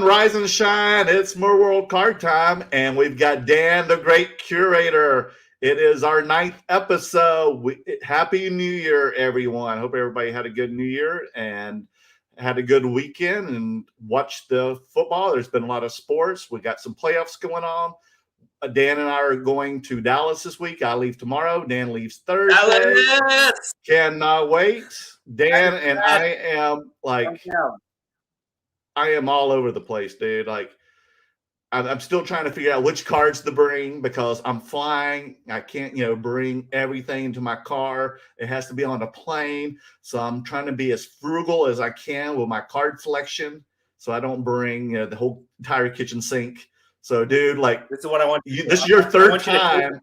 Rise and shine. It's More World Card time, and we've got Dan, the great curator. It is our 9th episode. Happy New Year, everyone. Hope everybody had a good New Year and had a good weekend and watched the football. There's been a lot of sports. We got some playoffs going on. Dan and I are going to Dallas this week. I leave tomorrow. Dan leaves Thursday. Dallas! Cannot wait. Dan and I am I am all over the place, dude. Like, I'm still trying to figure out which cards to bring because I'm flying. I can't, bring everything into my car. It has to be on a plane. So I'm trying to be as frugal as I can with my card selection so I don't bring the whole entire kitchen sink. So, dude, like, this is what I want. This is your third time.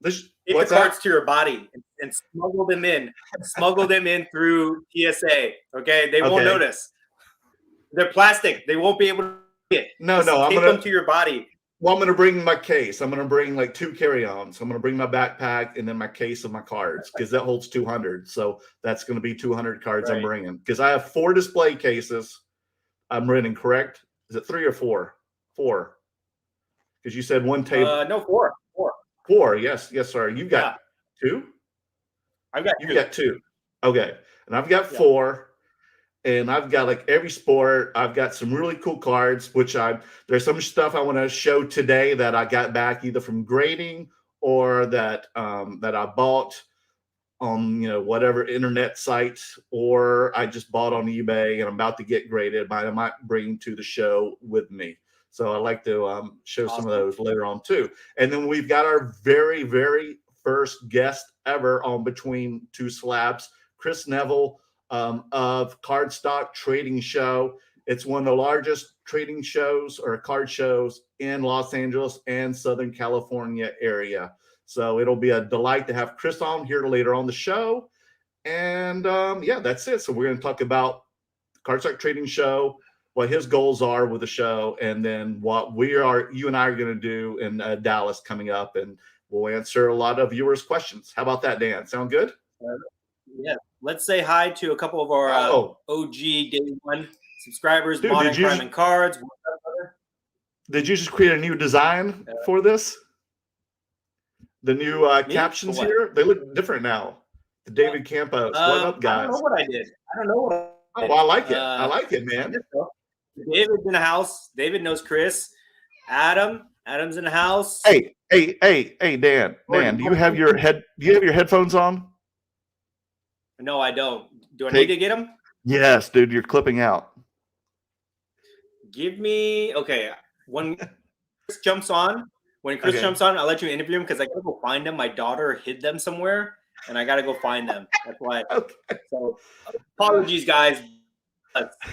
Take the cards to your body and smuggle them in. Smuggle them in through TSA. Okay, they won't notice. They're plastic. They won't be able to see it. No, I'm gonna tape them to your body. Well, I'm gonna bring my case. I'm gonna bring like 2 carry-ons. I'm gonna bring my backpack and then my case of my cards because that holds 200. So that's gonna be 200 cards I'm bringing because I have 4 display cases. I'm renting, correct? Is it 3 or 4? 4. Because you said one table. No, 4. 4. Yes, sir. You got 2. I've got 2. You got 2. Okay, and I've got 4. And I've got like every sport. I've got some really cool cards, which there's some stuff I want to show today that I got back either from grading or that I bought on whatever internet site, or I just bought on eBay and I'm about to get graded. But I might bring to the show with me. So I like to show some of those later on too. And then we've got our very, very first guest ever on Between Two Slabs, Chris Neville. Of Cardstock Trading Show. It's one of the largest trading shows or card shows in Los Angeles and Southern California area. So it'll be a delight to have Chris on here later on the show. And that's it. So we're going to talk about the Cardstock Trading Show, what his goals are with the show, and then what you and I are going to do in Dallas coming up. And we'll answer a lot of viewers' questions. How about that, Dan? Sound good? Yeah. Let's say hi to a couple of our OG Day One subscribers, Dude, Modern Crime and Cards. Did you just create a new design for this? The new captions here? They look different now. The David Campos. What up, guys? I don't know what I did. Well, I like it. I like it, man. David's in the house. David knows Chris. Adam's in the house. Hey, Dan. Dan, do you have your headphones on? No, I don't. Do I need to get them? Yes, dude. You're clipping out. Give me when Chris jumps on. I'll let you interview him because I gotta go find them. My daughter hid them somewhere, and I gotta go find them. That's why. So, apologies, guys.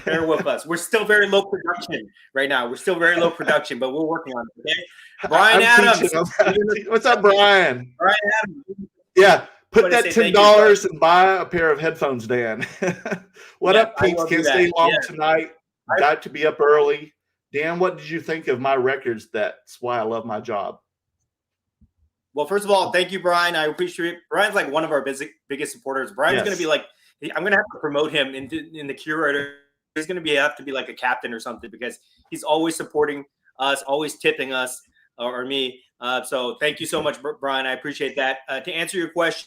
Bear with us. We're still very low production right now. But we're working on it. Okay. Brian Adams. What's up, Brian? Brian Adams. Yeah. Put that $10 and buy a pair of headphones, Dan. What up, peeps? Can't stay long tonight. Got to be up early. Dan, what did you think of my records? That's why I love my job. Well, first of all, thank you, Brian. I appreciate it. Brian's like one of our biggest supporters. Brian's going to be like, I'm going to have to promote him in the curator. He's going to have to be like a captain or something because he's always supporting us, always tipping us or me. So thank you so much, Brian. I appreciate that. To answer your question,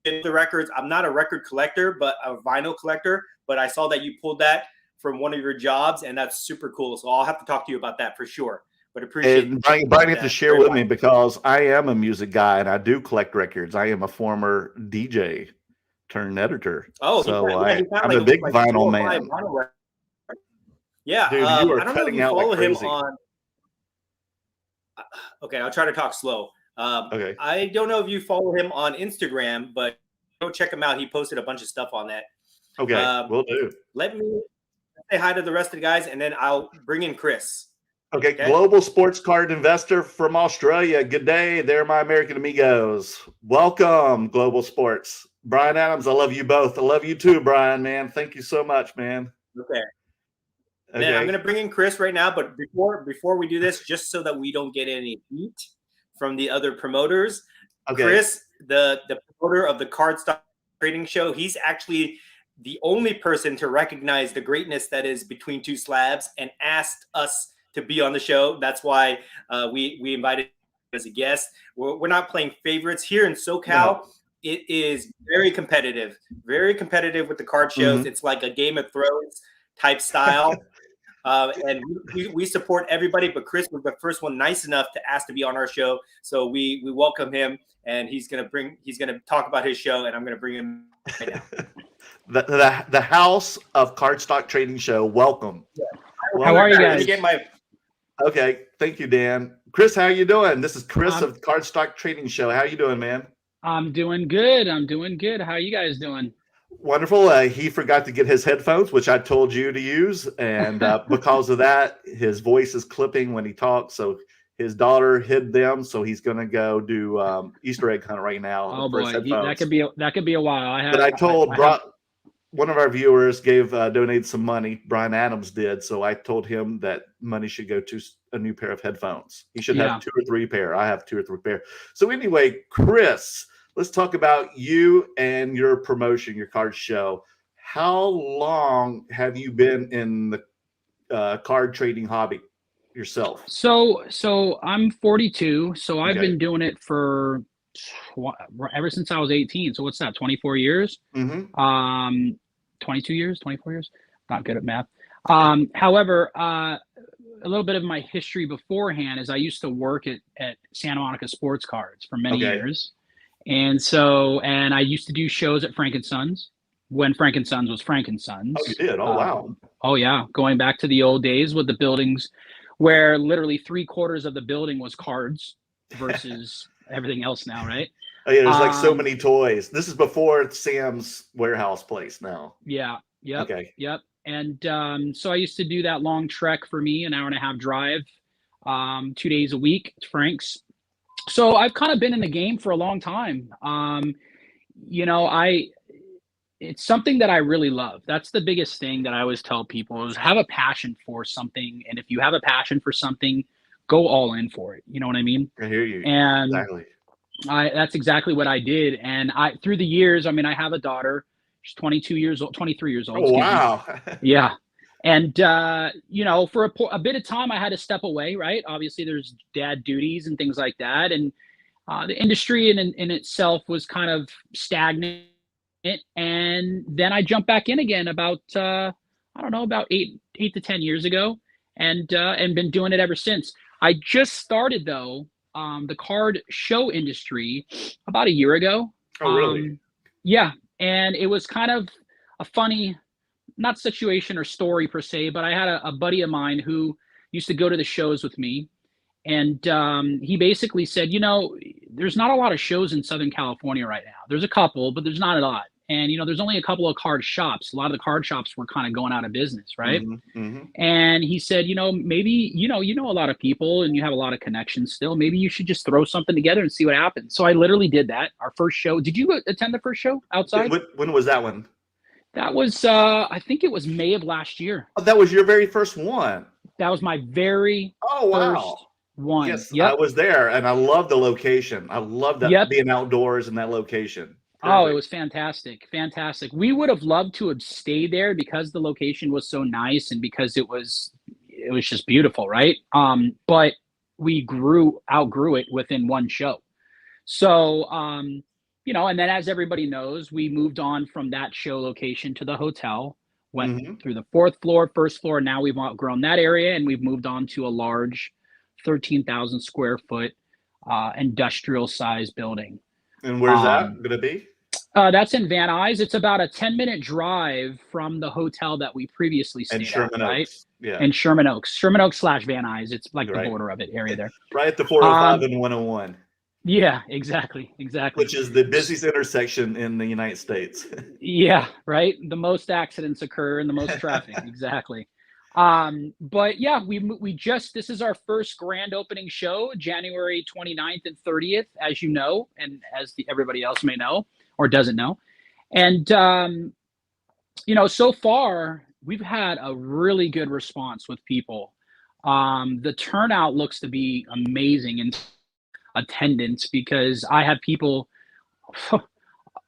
the records, I'm not a record collector, but a vinyl collector. But I saw that you pulled that from one of your jobs, and that's super cool. So I'll have to talk to you about that for sure. But appreciate it. Brian, you have to share with me because I am a music guy and I do collect records. I am a former DJ turned editor. Oh, so I'm a big vinyl man. Yeah, dude, you are I don't cutting know if you out follow like him crazy. on. Okay, I'll try to talk slow. Okay. I don't know if you follow him on Instagram, but go check him out. He posted a bunch of stuff on that. Okay, will do. Let me say hi to the rest of the guys, and then I'll bring in Chris. Okay, global sports card investor from Australia. Good day. They're my American amigos. Welcome, Global Sports. Brian Adams, I love you both. I love you too, Brian, man. Thank you so much, man. Okay. Man, I'm going to bring in Chris right now, but before we do this, just so that we don't get any heat from the other promoters, Chris, the promoter of the Cardstock Trading Show, he's actually the only person to recognize the greatness that is Between Two Slabs and asked us to be on the show. That's why we invited him as a guest. We're not playing favorites here in SoCal. No. It is very competitive with the card shows. Mm-hmm. It's like a Game of Thrones type style. And we support everybody, but Chris was the first one nice enough to ask to be on our show. So we welcome him, and he's gonna talk about his show, and I'm gonna bring him right now. The House of Cardstock Trading Show. Welcome. Yeah. How are you guys? Okay, thank you, Dan. Chris, how are you doing? This is Chris of Cardstock Trading Show. How are you doing, man? I'm doing good. How are you guys doing? Wonderful. He forgot to get his headphones, which I told you to use. And because of that, his voice is clipping when he talks. So his daughter hid them. So he's going to go do Easter egg hunt right now. Oh, boy. That could be a while. But I told one of our viewers donated some money. Brian Adams did. So I told him that money should go to a new pair of headphones. He should have 2 or 3 pair. I have 2 or 3 pair. So anyway, Chris, let's talk about you and your promotion, your card show. How long have you been in the card trading hobby yourself? So I'm 42. So I've been doing it for ever since I was 18. So what's that? 24 years? Mm-hmm. 22 years, 24 years. Not good at math. However, a little bit of my history beforehand is I used to work at Santa Monica Sports Cards for many years. And I used to do shows at Frank & Sons when Frank & Sons was Frank & Sons. Oh, you did? Oh, wow. Oh, yeah. Going back to the old days with the buildings where literally 3/4 of the building was cards versus everything else now, right? Oh, yeah, there's like so many toys. This is before Sam's warehouse place now. Yeah. Yep. Okay. Yep. And so I used to do that long trek for me, an 1.5-hour drive, 2 days a week to Frank's. So I've kind of been in the game for a long time. It's something that I really love. That's the biggest thing that I always tell people is have a passion for something. And if you have a passion for something, go all in for it. You know what I mean? I hear you. And exactly. That's exactly what I did. And through the years, I have a daughter. She's 23 years old. Oh, wow. Yeah. And, for a bit of time, I had to step away, right? Obviously, there's dad duties and things like that. And the industry in itself was kind of stagnant. And then I jumped back in again about 8 to 10 years ago and been doing it ever since. I just started, though, the card show industry about a year ago. Oh, really? Yeah. And it was kind of a funny, not situation or story per se, but I had a buddy of mine who used to go to the shows with me. And he basically said, there's not a lot of shows in Southern California right now. There's a couple, but there's not a lot. And, there's only a couple of card shops. A lot of the card shops were kind of going out of business, right? Mm-hmm, mm-hmm. And he said, maybe, you know a lot of people and you have a lot of connections still. Maybe you should just throw something together and see what happens. So I literally did that. Our first show. Did you attend the first show outside? When was that one? That was, I think it was May of last year. Oh, that was your very first one. That was my very first one. Yes, yep. I was there, and I love the location. I love that being outdoors in that location. Perfect. Oh, it was fantastic. Fantastic. We would have loved to have stayed there because the location was so nice and because it was just beautiful, right? But we outgrew it within one show. So, and then as everybody knows, we moved on from that show location to the hotel, went through the 4th floor, 1st floor. Now we've outgrown that area and we've moved on to a large 13,000 square foot industrial size building. And where's that going to be? That's in Van Nuys. It's about a 10-minute drive from the hotel that we previously stayed at, right? Yeah. In Sherman Oaks / Van Nuys. It's like the border of it area there. Right at the 405 and 101. Yeah, exactly. Which is the busiest intersection in the United States. Yeah, right. The most accidents occur and the most traffic. Exactly. But yeah, this is our first grand opening show, January 29th and 30th, as you know, and as everybody else may know or doesn't know. And, so far we've had a really good response with people. The turnout looks to be amazing in attendance because I have people,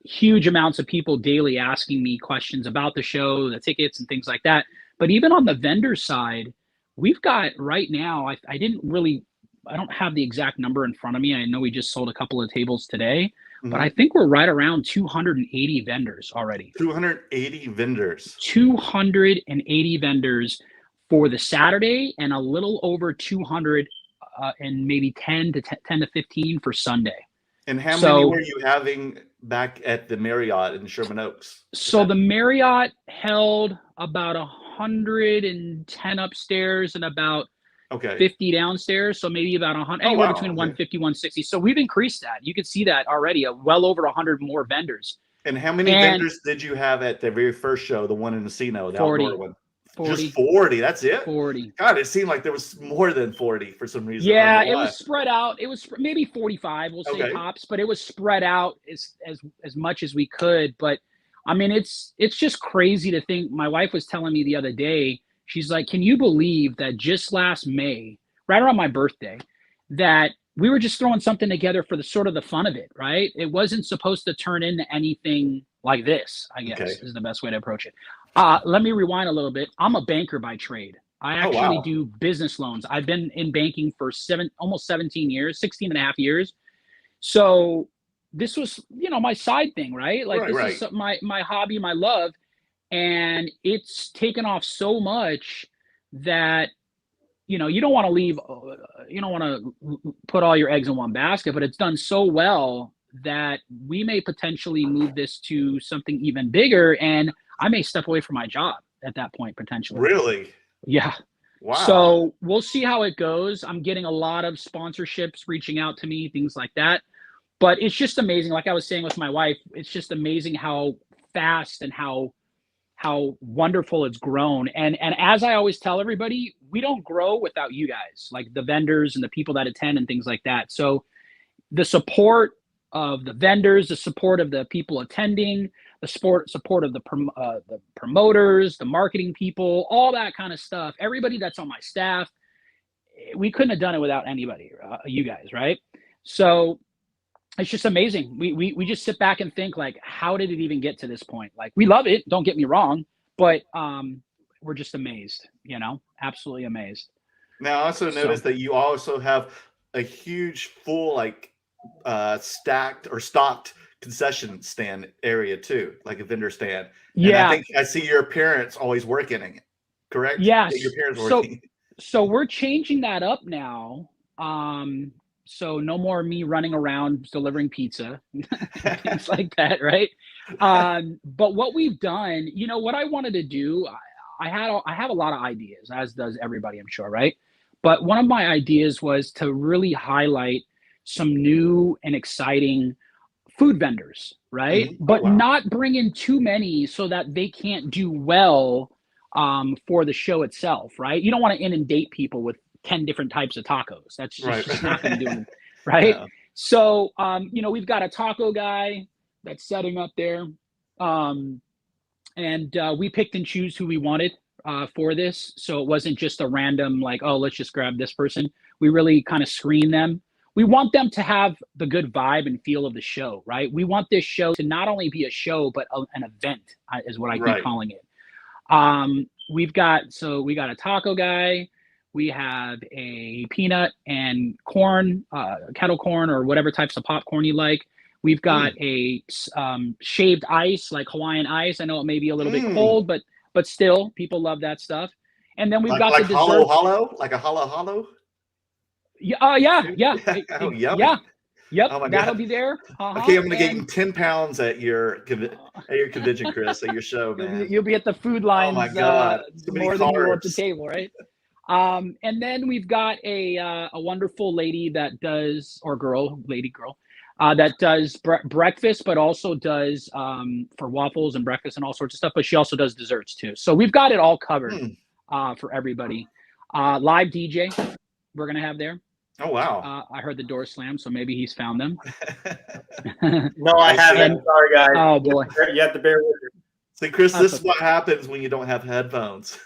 huge amounts of people daily asking me questions about the show, the tickets and things like that. But even on the vendor side, we've got right now, I don't have the exact number in front of me. I know we just sold a couple of tables today, but I think we're right around 280 vendors already. 280 vendors. 280 vendors for the Saturday, and a little over 200 and maybe 10 to 15 for Sunday. And how many were you having back at the Marriott in Sherman Oaks? So the Marriott held about 110 upstairs and about 50 downstairs. So maybe about 100, anywhere between 150, 160. So we've increased that. You can see that already, well over 100 more vendors. And how many vendors did you have at the very first show, the one in Encino, the 40. outdoor one? 40. Just 40, that's it? 40. God, it seemed like there was more than 40 for some reason. Yeah, it was spread out. It was maybe 45, we'll say tops, but it was spread out as much as we could. But I mean, it's just crazy to think. My wife was telling me the other day, she's like, can you believe that just last May, right around my birthday, that we were just throwing something together for the sort of the fun of it, right? It wasn't supposed to turn into anything like this, I guess, is the best way to approach it. Let me rewind a little bit. I'm a banker by trade. I actually do business loans. I've been in banking for almost 17 years, 16 and a half years. So this was, my side thing, right? Like this is my hobby, my love. And it's taken off so much that, you don't want to leave, you don't want to put all your eggs in one basket, but it's done so well that we may potentially move this to something even bigger. And I may step away from my job at that point, potentially. Really? Yeah. Wow. So we'll see how it goes. I'm getting a lot of sponsorships reaching out to me, things like that. But it's just amazing. Like I was saying with my wife, it's just amazing how fast and how wonderful it's grown. And as I always tell everybody, we don't grow without you guys, like the vendors and the people that attend and things like that. So the support of the vendors, the support of the people attending, the support of the promoters, the marketing people, all that kind of stuff. Everybody that's on my staff, we couldn't have done it without anybody, you guys, right? So it's just amazing. We just sit back and think, like, how did it even get to this point? Like, we love it, don't get me wrong, but we're just amazed, absolutely amazed. Now, I also noticed that you also have a huge full, like, stacked or stocked concession stand area too, like a vendor stand. And I think I see your parents always working in it, correct? Yes. Your parents working. So we're changing that up now. So no more me running around delivering pizza, things like that, right? But what we've done, what I wanted to do, I have a lot of ideas, as does everybody, I'm sure, right? But one of my ideas was to really highlight some new and exciting food vendors, right? Mm-hmm. But not bring in too many so that they can't do well for the show itself, right? You don't want to inundate people with 10 different types of tacos. That's just not going to do it, right? Yeah. So, we've got a taco guy that's setting up there. And we picked and choose who we wanted for this. So it wasn't just a random, like, oh, let's just grab this person. We really kind of screen them. We want them to have the good vibe and feel of the show, right? We want this show to not only be a show, but an event is what I keep calling it. We got a taco guy. We have a peanut and corn, kettle corn, or whatever types of popcorn you like. We've got a shaved ice, like Hawaiian ice. I know it may be a little bit cold, but still, people love that stuff. And then we've got the dessert. Like a hollow. Yeah. Oh, yummy. Yeah. Yep. Oh my that'll God. be there. Okay, I'm gonna get you 10 pounds at your convention, Chris, at your show, man. You'll be at the food lines. Oh my God. More than you were at the table, right? And then we've got a wonderful lady that does, or girl, that does breakfast, but also does for waffles and breakfast and all sorts of stuff. But she also does desserts too. So we've got it all covered for everybody. Live DJ, we're gonna have there. Oh wow! I heard the door slam, so maybe he's found them. No, I haven't. Sorry, guys. Oh boy, you have to bear with me. See, Chris, this is what happens when you don't have headphones.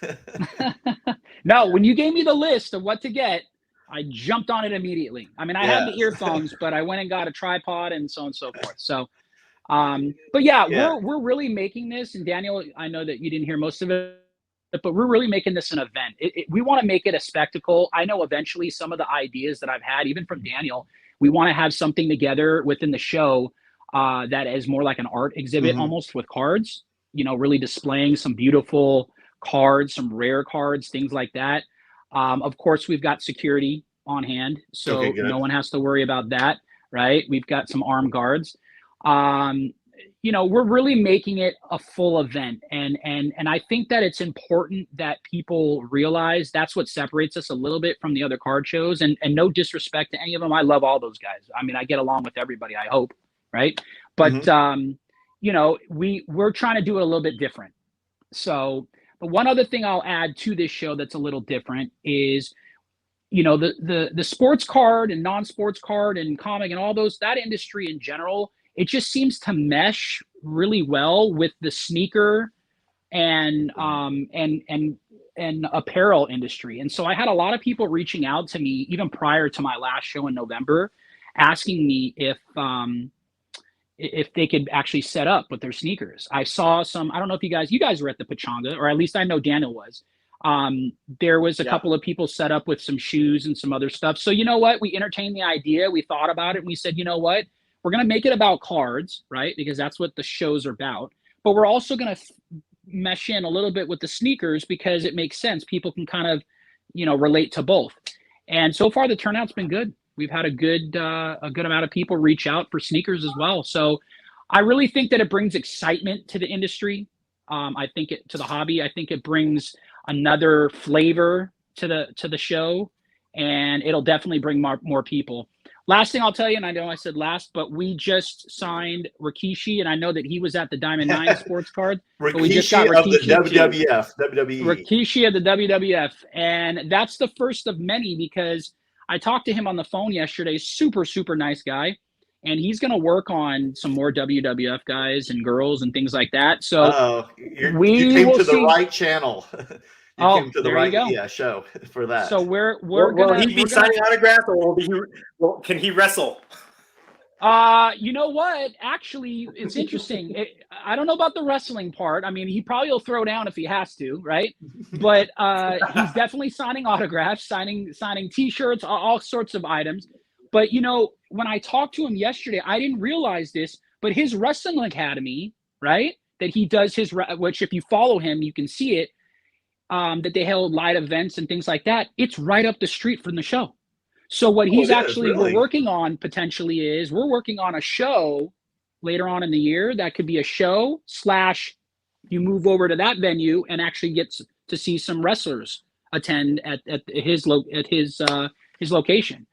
No, when you gave me the list of what to get, I jumped on it immediately. I mean, I had the earphones, but I went and got a tripod and so on and so forth. So But yeah, Yeah. we're really making this, and Daniel, I know that you didn't hear most of it, but we're really making this an event. We want to make it a spectacle. I know eventually some of the ideas that I've had, even from Daniel, we want to have something together within the show that is more like an art exhibit almost with cards, you know, really displaying some beautiful cards, some rare cards, things like that. Of course, we've got security on hand, so no one has to worry about that, right? We've got some armed guards. You know, we're really making it a full event, and I think that it's important that people realize that's what separates us a little bit from the other card shows. And no disrespect to any of them, I love all those guys. I mean, I get along with everybody, I hope, right? But you know, we're trying to do it a little bit different. So, but one other thing I'll add to this show that's a little different is, you know, the sports card and non-sports card and comic and all those, that industry in general, it just seems to mesh really well with the sneaker and apparel industry. And so I had a lot of people reaching out to me even prior to my last show in November, asking me if they could actually set up with their sneakers. I saw some, I don't know if you guys were at the Pachanga, or at least I know Daniel was. There was a couple of people set up with some shoes and some other stuff. So you know what? We entertained the idea. We thought about it. And we said, you know what? We're going to make it about cards, right? Because that's what the shows are about. But we're also going to mesh in a little bit with the sneakers because it makes sense. People can kind of, you know, relate to both. And so far the turnout's been good. We've had a good amount of people reach out for sneakers as well. So I really think that it brings excitement to the industry. I think to the hobby. I think it brings another flavor to the show, and it'll definitely bring more people. Last thing I'll tell you, and I know I said last, but we just signed Rikishi, and I know that he was at the Diamond 9 sports card. Rikishi, but we just got of the WWF, WWE. Rikishi of the WWF, and that's the first of many because I talked to him on the phone yesterday. Super, super nice guy. And he's going to work on some more WWF guys and girls and things like that. So you came to the right channel. You came to the right show for that. So we're will he be signing autographs, or can he wrestle? You know what? Actually, it's interesting. I don't know about the wrestling part. I mean, he probably will throw down if he has to, right? But he's definitely signing autographs, signing T-shirts, all sorts of items. But you know, when I talked to him yesterday, I didn't realize this, but his wrestling academy, right? That he does which if you follow him, you can see it. That they held live events and things like that. It's right up the street from the show. So what we're working on potentially is we're working on a show later on in the year that could be a show / you move over to that venue and actually get to see some wrestlers attend at his location.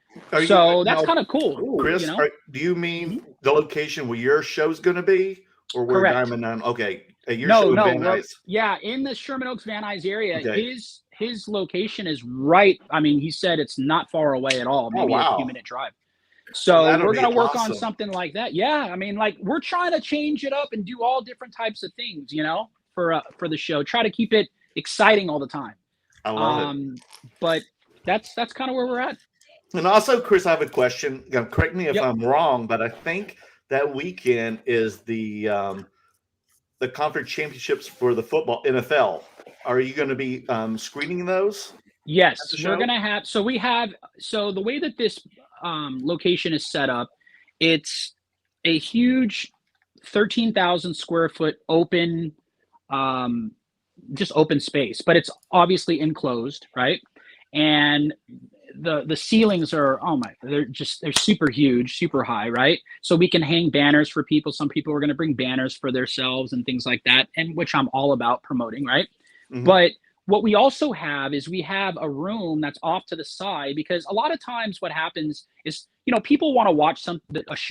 So that's kind of cool. Chris, you know? Do you mean the location where your show's going to be, or where Diamond 9? Okay. No, in the Sherman Oaks Van Nuys area. Okay. His location is right. I mean, he said it's not far away at all, maybe a few minute drive. So we're going to work on something like that. Yeah, I mean, like we're trying to change it up and do all different types of things, you know, for the show. Try to keep it exciting all the time. I love it. But that's kind of where we're at. And also, Chris, I have a question. Correct me if I'm wrong, but I think that weekend is the conference championships for the football NFL. Are you going to be screening those? Yes, we're going to have. So the way that this location is set up, it's a huge 13,000 square foot open, just open space, but it's obviously enclosed, right? And the ceilings are they're super huge, super high, right? So we can hang banners for people. Some people are going to bring banners for themselves and things like that, and which I'm all about promoting, right? Mm-hmm. But what we also have is we have a room that's off to the side, because a lot of times what happens is, you know, people want to watch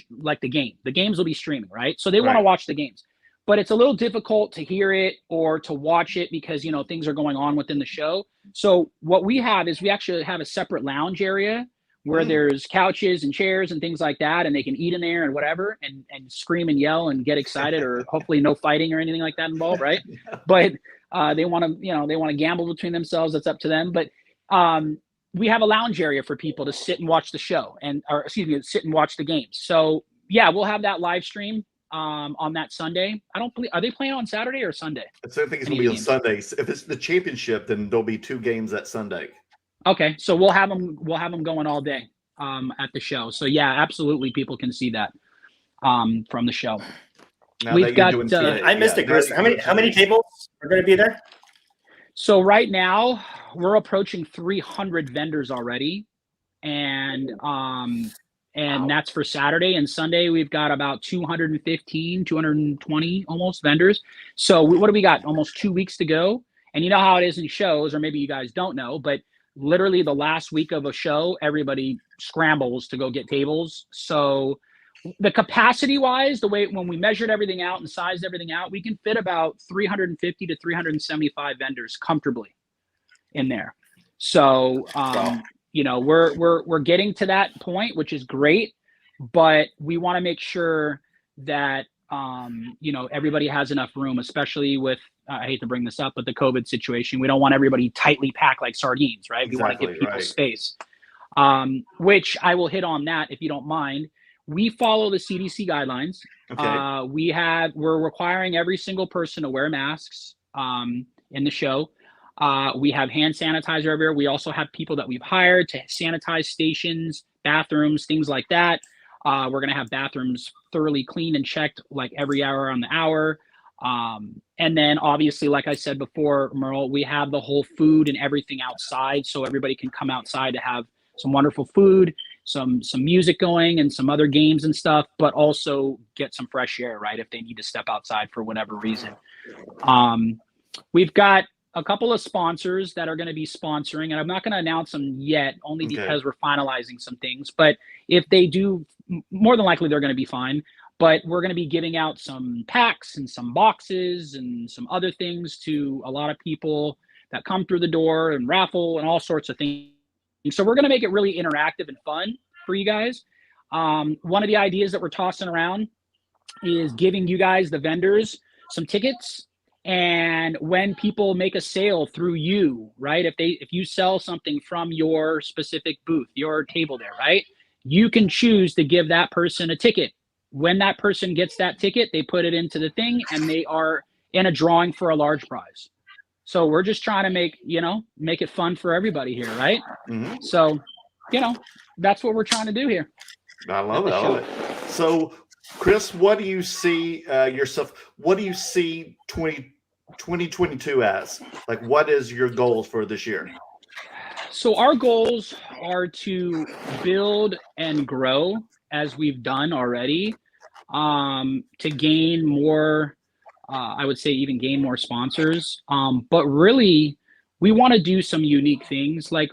like the game. The games will be streaming, right? So they want to watch the games. But it's a little difficult to hear it or to watch it because, you know, things are going on within the show. So what we have is we actually have a separate lounge area where there's couches and chairs and things like that, and they can eat in there and whatever, and scream and yell and get excited, or hopefully no fighting or anything like that involved, right? But they want to gamble between themselves. That's up to them. But we have a lounge area for people to sit and watch the show, sit and watch the games. So yeah, we'll have that live stream. on that Sunday. I don't believe, are they playing on Saturday or Sunday? I think it's going to be on Sundays. If it's the championship, then there'll be 2 games that Sunday. Okay, so we'll have them going all day at the show. So yeah, absolutely, people can see that from the show. Now We've got. I missed it, Chris. How many tables are going to be there? So right now we're approaching 300 vendors already, and that's for Saturday and Sunday. We've got about 215, 220 almost vendors. So what do we got? Almost 2 weeks to go. And you know how it is in shows, or maybe you guys don't know, but literally the last week of a show, everybody scrambles to go get tables. So the capacity wise, the way when we measured everything out and sized everything out, we can fit about 350 to 375 vendors comfortably in there. So you know, we're getting to that point, which is great, but we want to make sure that you know, everybody has enough room, especially with I hate to bring this up, but the COVID situation. We don't want everybody tightly packed like sardines, right? We want to give people space, which I will hit on that if you don't mind. We follow the CDC guidelines. Okay. We're requiring every single person to wear masks in the show. We have hand sanitizer everywhere. We also have people that we've hired to sanitize stations, bathrooms, things like that. We're going to have bathrooms thoroughly cleaned and checked like every hour on the hour. And then obviously, like I said before, Merle, we have the whole food and everything outside. So everybody can come outside to have some wonderful food, some music going and some other games and stuff, but also get some fresh air, right? If they need to step outside for whatever reason. We've got a couple of sponsors that are going to be sponsoring, and I'm not going to announce them yet, only because we're finalizing some things. But if they do, more than likely they're going to be fine. But we're going to be giving out some packs and some boxes and some other things to a lot of people that come through the door, and raffle and all sorts of things. So we're going to make it really interactive and fun for you guys. One of the ideas that we're tossing around is giving you guys, the vendors, some tickets. And when people make a sale through you, right? If you sell something from your specific booth, your table there, right? You can choose to give that person a ticket. When that person gets that ticket, they put it into the thing and they are in a drawing for a large prize. So we're just trying to make it fun for everybody here, right? Mm-hmm. So, that's what we're trying to do here. I love it. So, Chris, what do you see yourself? What do you see 2022 as? Like, what is your goals for this year? So our goals are to build and grow as we've done already, to gain more. I would say even gain more sponsors. But really, we want to do some unique things, like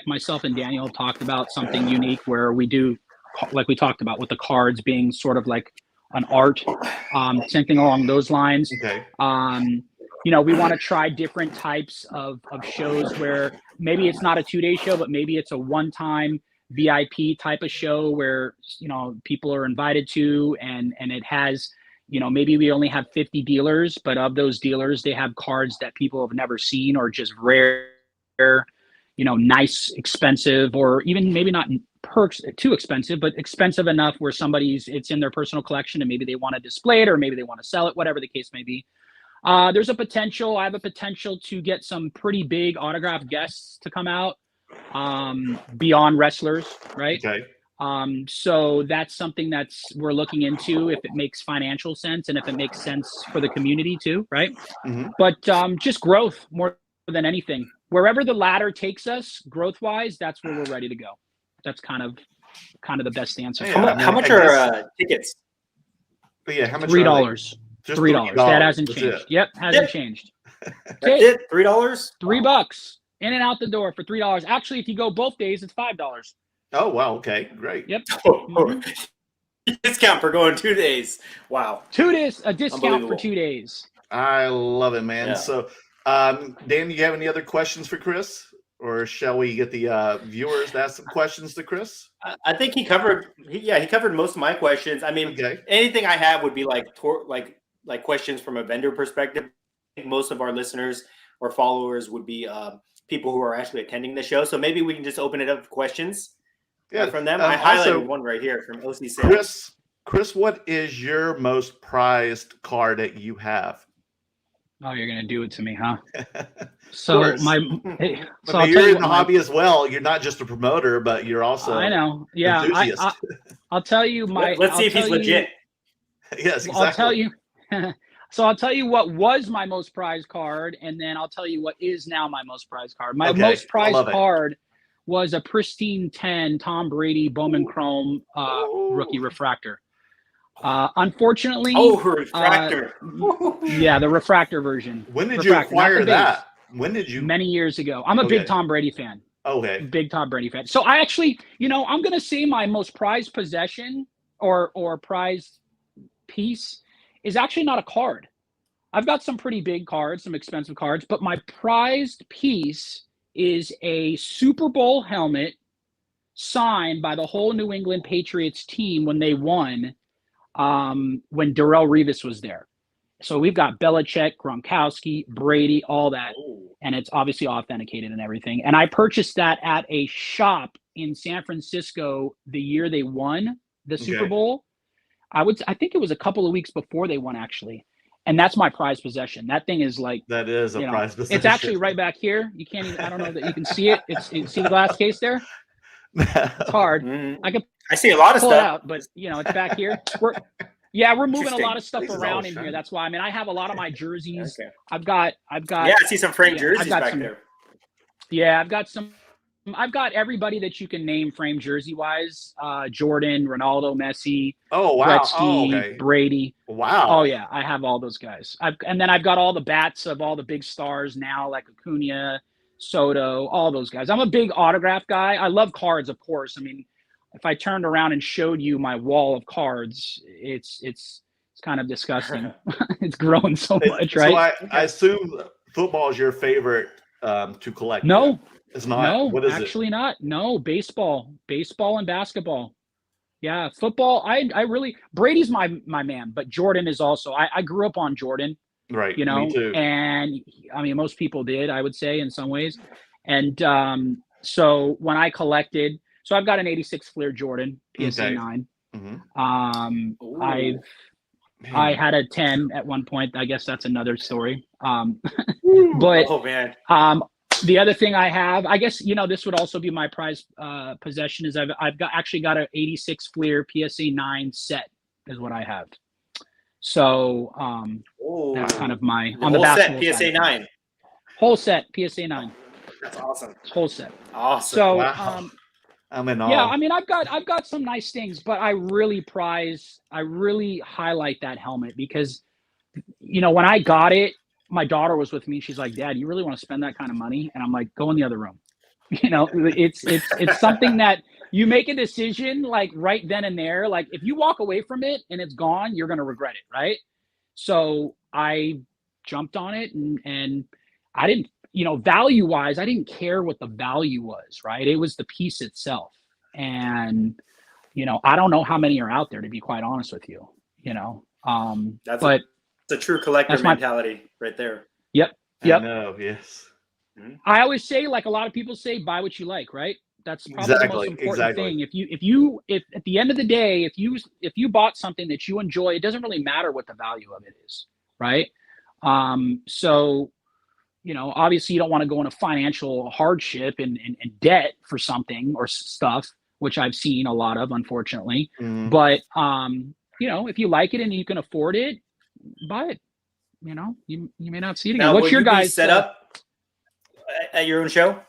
myself and Daniel talked about something unique where we do, like we talked about with the cards being sort of like an art, something along those lines. Okay. We want to try different types of shows where maybe it's not a 2-day show, but maybe it's a one-time VIP type of show where, people are invited to, and it has, maybe we only have 50 dealers, but of those dealers, they have cards that people have never seen or just rare, nice, expensive, or even maybe not perks too expensive, but expensive enough where it's in their personal collection and maybe they want to display it or maybe they want to sell it, whatever the case may be. I have a potential to get some pretty big autographed guests to come out, beyond wrestlers, right? Okay. So that's something we're looking into, if it makes financial sense and if it makes sense for the community too, right? Mm-hmm. But just growth more than anything. Wherever the ladder takes us, growth-wise, that's where we're ready to go. That's kind of the best answer. Yeah, how much are tickets? Yeah, how much? $3. $3. That hasn't changed. Yep, hasn't changed. That's it. $3. $3 in and out the door for $3. Actually, if you go both days, it's $5. Oh wow! Okay, great. Yep. Discount for going 2 days. Wow. 2 days, a discount for 2 days. I love it, man. Yeah. So, Dan, do you have any other questions for Chris? Or shall we get the viewers to ask some questions to Chris? I think he covered most of my questions. I mean, anything I have would be like questions from a vendor perspective. I think most of our listeners or followers would be people who are actually attending the show. So maybe we can just open it up for questions from them. I highlighted one right here from OC Sales. Chris, what is your most prized card that you have? Oh, you're gonna do it to me, huh? Of So course. my, I so mean, I'll tell you're you in what the my, hobby as well. You're not just a promoter, but you're also I know, yeah. enthusiast. I'll tell you my. Let's see I'll if he's tell you- legit. Yes, exactly. I'll tell you. So I'll tell you what was my most prized card, and then I'll tell you what is now my most prized card. My Okay, most I prized love it. card was a pristine 10 Tom Brady Bowman Chrome rookie refractor. Unfortunately, Refractor. yeah, the refractor version. When did Refractor, you not the acquire base. that? When did you? Many years ago. I'm a Okay. big Tom Brady fan. Okay. Big Tom Brady fan. So I actually, I'm going to say my most prized possession or prized piece is actually not a card. I've got some pretty big cards, some expensive cards, but my prized piece is a Super Bowl helmet signed by the whole New England Patriots team when they won, when Darrelle Revis was there. So we've got Belichick, Gronkowski, Brady, all that. And it's obviously authenticated and everything. And I purchased that at a shop in San Francisco the year they won the Super Bowl. I think it was a couple of weeks before they won, actually. And that's my prized possession. That thing is like, that is a prized possession. It's actually right back here. You can't even, I don't know that you can see it. You see the glass case there? It's hard. I see a lot of pull stuff. it out, but it's back here. We're moving a lot of stuff This is around all in shiny. here. That's why. I mean, I have a lot of my jerseys. Okay. I've got. Yeah, I see some framed jerseys back there. Yeah, I've got everybody that you can name frame jersey wise. Jordan, Ronaldo, Messi, Oh wow. Gretzky, Brady. Wow. Oh yeah, I have all those guys. And then I've got all the bats of all the big stars now, like Acuna, Soto, all those guys. I'm a big autograph guy. I love cards, of course. I mean, if I turned around and showed you my wall of cards, it's kind of disgusting. It's growing so much, right? So I assume football is your favorite to collect. No, it's not. No, what is actually not. No, baseball and basketball. Yeah, football. I really Brady's my man, but Jordan is also. I grew up on Jordan. Right. Me too. And I mean, most people did, I would say, in some ways. And so when I collected, so I've got an '86 Flair Jordan PSA 9. Mm-hmm. I had a 10 at one point. I guess that's another story. But the other thing I have, I guess, this would also be my prized possession, is I've actually got an '86 Flair PSA 9 set is what I have. So that's kind of my on the basketball set PSA 9. Whole set PSA 9. That's awesome. Whole set. Awesome. So wow. I'm in awe. Yeah, I mean, I've got some nice things, but I really highlight that helmet because, when I got it, my daughter was with me. She's like, "Dad, you really want to spend that kind of money?" And I'm like, "Go in the other room." It's something that you make a decision like right then and there. Like if you walk away from it and it's gone, you're gonna regret it, right? So I jumped on it and I didn't. Value wise, I didn't care what the value was, right? It was the piece itself. And, I don't know how many are out there, to be quite honest with you, That's a true collector mentality right there. Yep. I know, yes. I always say, like a lot of people say, buy what you like, right? That's probably the most important thing. If at the end of the day, if you bought something that you enjoy, it doesn't really matter what the value of it is, right? So, obviously you don't want to go into financial hardship and debt for something or stuff, which I've seen a lot of, unfortunately. But, if you like it and you can afford it, buy it. You may not see it again. Now, what's your guys' set up at your own show?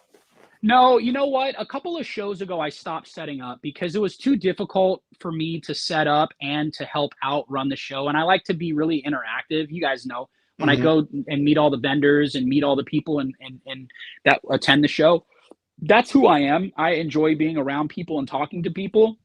No, you know what? A couple of shows ago, I stopped setting up because it was too difficult for me to set up and to help out run the show. And I like to be really interactive. You guys know. When I go and meet all the vendors and meet all the people and that attend the show, that's who I am. I enjoy being around people and talking to people.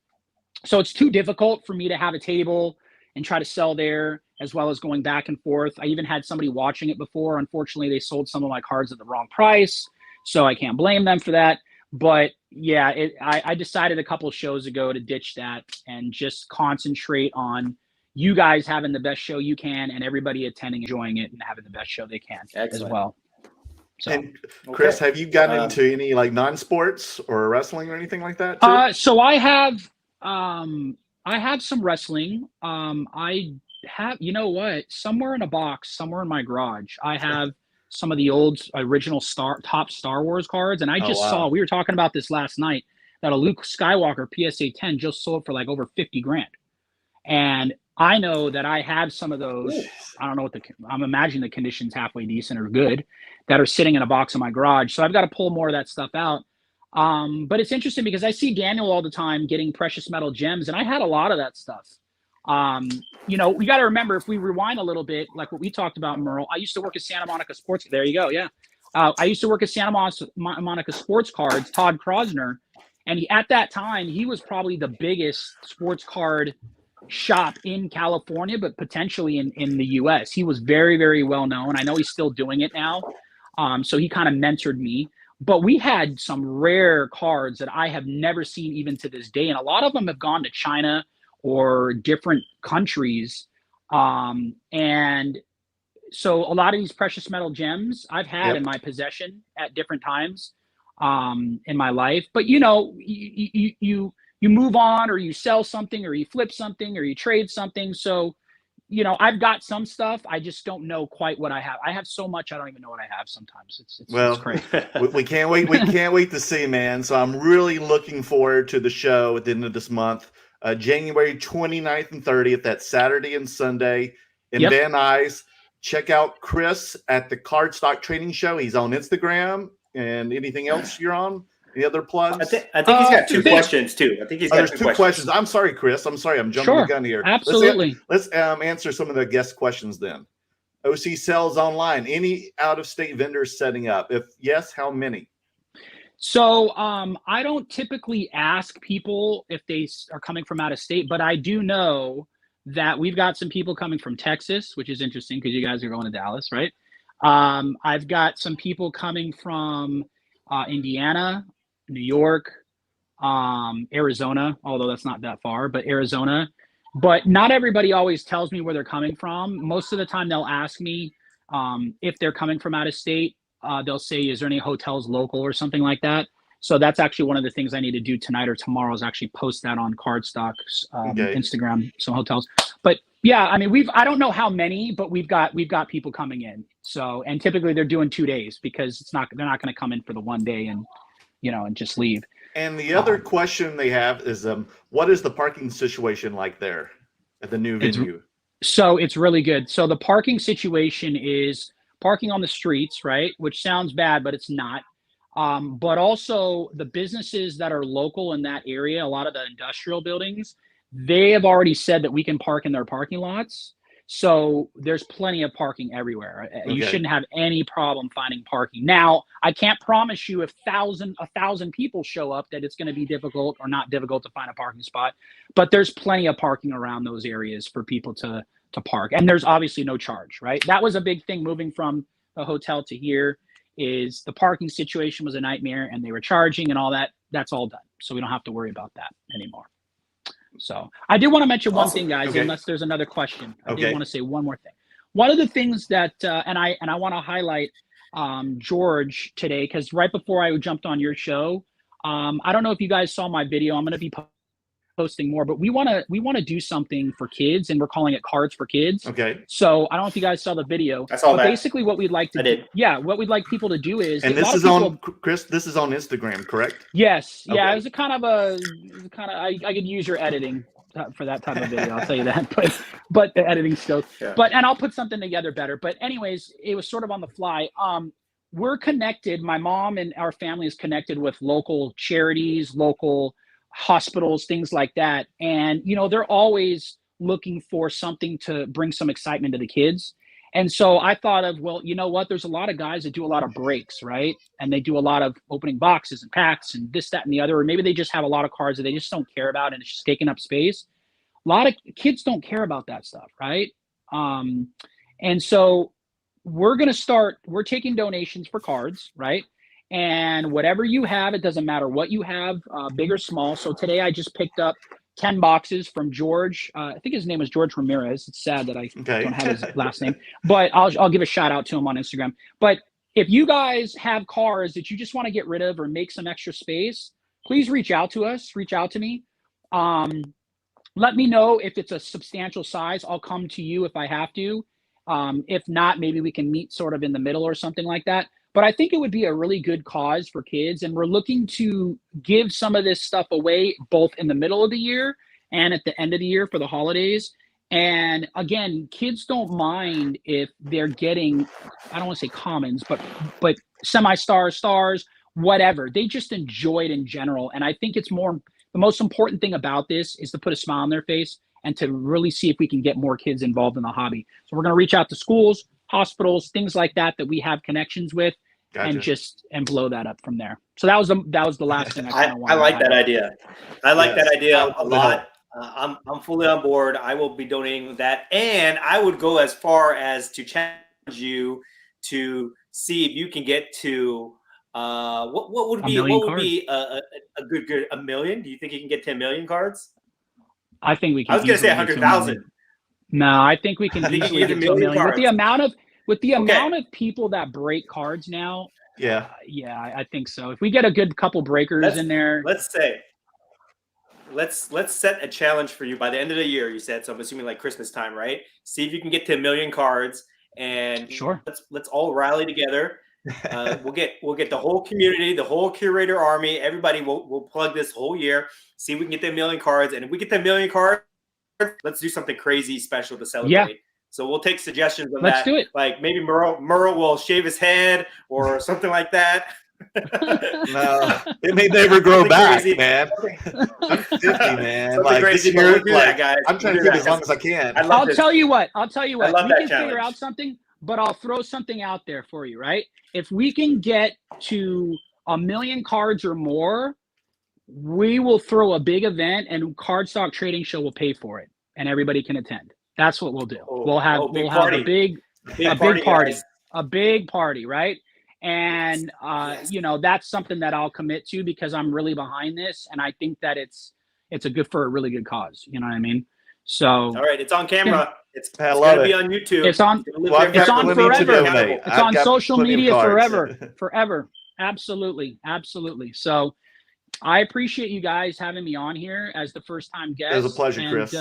So it's too difficult for me to have a table and try to sell there, as well as going back and forth. I even had somebody watching it before. Unfortunately, they sold some of my cards at the wrong price, so I can't blame them for that. But yeah, I decided a couple of shows ago to ditch that and just concentrate on you guys having the best show you can and everybody attending, enjoying it, and having the best show they can as well. So, and Chris, have you gotten into any like non-sports or wrestling or anything like that too? So I have I have some wrestling. I have, you know what? Somewhere in a box, somewhere in my garage, I have some of the old original top Star Wars cards. And I just saw, we were talking about this last night, that a Luke Skywalker PSA 10 just sold for like over 50 grand. And I know that I have some of those. Ooh. I don't know what I'm imagining the condition's halfway decent or good, that are sitting in a box in my garage. So I've got to pull more of that stuff out. But it's interesting because I see Daniel all the time getting precious metal gems, and I had a lot of that stuff. You know, we got to remember, if we rewind a little bit, like what we talked about, Merle, I used to work at Santa Monica Sports. There you go. Yeah. I used to work at Santa Monica Sports Cards, Todd Krosner. And at that time, he was probably the biggest sports card shop in California, but potentially in the US. He was very, very well known. I know he's still doing it now. So he kind of mentored me. But we had some rare cards that I have never seen even to this day. And a lot of them have gone to China or different countries. And so a lot of these precious metal gems I've had in my possession at different times in my life. But, you know, you move on, or you sell something, or you flip something, or you trade something. So, you know, I've got some stuff. I just don't know quite what I have. I have so much, I don't even know what I have sometimes. It's crazy. we can't wait. We can't wait to see, man. So I'm really looking forward to the show at the end of this month, January 29th and 30th. That's Saturday and Sunday in Van Nuys. Check out Chris at the Cardstock Trading Show. He's on Instagram. And anything else you're on? Any other plugs? I think he's got two questions too. I think he's got there's two questions. I'm sorry, Chris. I'm sorry. I'm jumping the gun here. Absolutely. Let's answer some of the guest questions then. OC sells online. Any out-of-state vendors setting up? If yes, how many? So I don't typically ask people if they are coming from out of state, but I do know that we've got some people coming from Texas, which is interesting because you guys are going to Dallas, right? I've got some people coming from Indiana, New York, Arizona, although that's not that far, but Arizona. But not everybody always tells me where they're coming from. Most of the time they'll ask me if they're coming from out of state. They'll say, is there any hotels local or something like that? So that's actually one of the things I need to do tonight or tomorrow, is actually post that on Cardstock's Instagram, some hotels. But yeah, I mean, I don't know how many, but we've got people coming in. So, and typically they're doing 2 days, because they're not going to come in for the one day and, you know, and just leave. And the other question they have is, what is the parking situation like there at the new venue? So it's really good. So the parking situation is parking on the streets, right? Which sounds bad, but it's not. But also the businesses that are local in that area, a lot of the industrial buildings, they have already said that we can park in their parking lots. So there's plenty of parking everywhere. Okay. You shouldn't have any problem finding parking. Now, I can't promise you if 1,000 people show up that it's going to be difficult or not difficult to find a parking spot, but there's plenty of parking around those areas for people to park. And there's obviously no charge, right? That was a big thing moving from the hotel to here, is the parking situation was a nightmare, and they were charging and all that. That's all done. So we don't have to worry about that anymore. So I did want to mention one thing, guys, unless there's another question. I did want to say one more thing. One of the things that, and I want to highlight George today, because right before I jumped on your show, I don't know if you guys saw my video. I'm going to be posting more, but we want to do something for kids, and we're calling it Cards for Kids. Okay. So I don't know if you guys saw the video. I saw that. Basically what we'd like to do. Yeah, what we'd like people to do is, and this is on Chris, this is on Instagram, correct? Yes. Yeah, it was I could use your editing for that type of video, I'll tell you that. But the editing skills. Yeah. And I'll put something together better. But anyways, it was sort of on the fly. We're connected, my mom and our family is connected with local charities, local hospitals, things like that. And, you know, they're always looking for something to bring some excitement to the kids. And so I thought of, well, you know what, there's a lot of guys that do a lot of breaks, right? And they do a lot of opening boxes and packs and this, that, and the other. Or maybe they just have a lot of cards that they just don't care about, and it's just taking up space. A lot of kids don't care about that stuff, right? And so we're taking donations for cards, right? And whatever you have, it doesn't matter what you have, big or small. So today I just picked up 10 boxes from George. I think his name is George Ramirez. It's sad that I don't have his last name, but I'll give a shout out to him on Instagram. But if you guys have cards that you just want to get rid of or make some extra space, please reach out to us. Reach out to me. let me know if it's a substantial size. I'll come to you if I have to. If not, maybe we can meet sort of in the middle or something like that. But I think it would be a really good cause for kids. And we're looking to give some of this stuff away both in the middle of the year and at the end of the year for the holidays. And again, kids don't mind if they're getting, I don't want to say commons, but semi-stars, stars, whatever. They just enjoy it in general. And I think it's the most important thing about this is to put a smile on their face and to really see if we can get more kids involved in the hobby. So we're going to reach out to schools, hospitals, things like that we have connections with. Gotcha. and blow that up from there. So that was the last thing I like that idea. I like that idea a lot. I'm fully on board. I will be donating that, and I would go as far as to challenge you to see if you can get to what would be a good 1 million. Do you think you can get to 1 million cards? I think we can. I was going to say 100,000. No, I think we can easily get to 1 million cards. With the amount of people that break cards now. Yeah. I think so. If we get a good couple breakers in there. Let's set a challenge for you by the end of the year, you said. So I'm assuming like Christmas time, right? See if you can get to 1 million cards, and sure. Let's all rally together. We'll get the whole community, the whole curator army, everybody will plug this whole year. See if we can get to 1 million cards. And if we get to 1 million cards, let's do something crazy special to celebrate. Yeah. So we'll take suggestions of Let's do it. Like maybe Merle will shave his head or something like that. No, it may never grow back, crazy. Man. I'm 50, man. Something like crazy, this year, that, guys. I'm trying to keep as long as I can. I'll tell you what. We can challenge. figure out something, but I'll throw something out there for you, right? If we can get to 1 million cards or more, we will throw a big event, and Cardstock Trading Show will pay for it, and everybody can attend. That's what we'll do. We'll have a big party, right? And that's something that I'll commit to because I'm really behind this, and I think that it's for a really good cause. You know what I mean? So all right, it's on camera. It's gonna be on YouTube. It's on forever. It's on social media forever. Absolutely. So I appreciate you guys having me on here as the first time guest. It was a pleasure, Chris.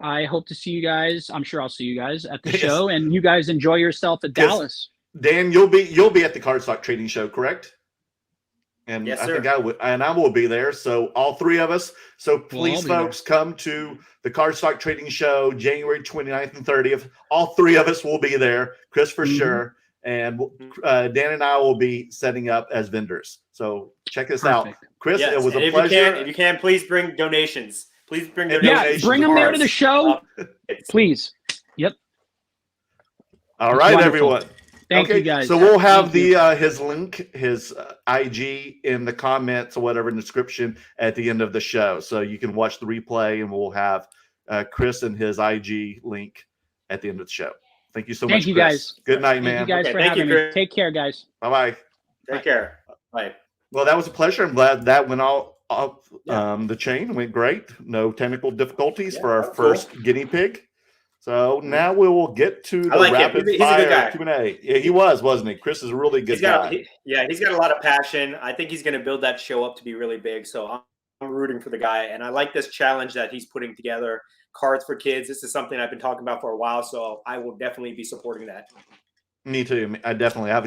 I hope to see you guys. I'm sure I'll see you guys at the show, and you guys enjoy yourself at Dallas. Dan, you'll be at the Cardstock Trading Show, correct? And yes, I sir. think I will be there. So all three of us. So please, folks, come to the Cardstock Trading Show, January 29th and 30th. All three of us will be there. Chris for sure. And Dan and I will be setting up as vendors. So check us out. Chris, it was a pleasure. If you can, please bring donations. Please bring donations. Yeah, bring them there to the show. Please. Yep. All right, everyone. Thank you, guys. So we'll have his link, his IG in the comments or whatever in the description at the end of the show. So you can watch the replay, and we'll have Chris and his IG link at the end of the show. Thank you so much, Thank you, Chris. guys. Good night, man. Thank you guys for having me. Take care, guys. Bye-bye. Take care. Bye. Well, that was a pleasure. I'm glad that went all off the chain. Went great. No technical difficulties for our first guinea pig. So now we will get to the rapid fire Q&A. Yeah, he was, wasn't he? Chris is a really good guy. He's got a lot of passion. I think he's going to build that show up to be really big. So I'm rooting for the guy. And I like this challenge that he's putting together, Cards for Kids. This is something I've been talking about for a while. So I will definitely be supporting that. Me too. I've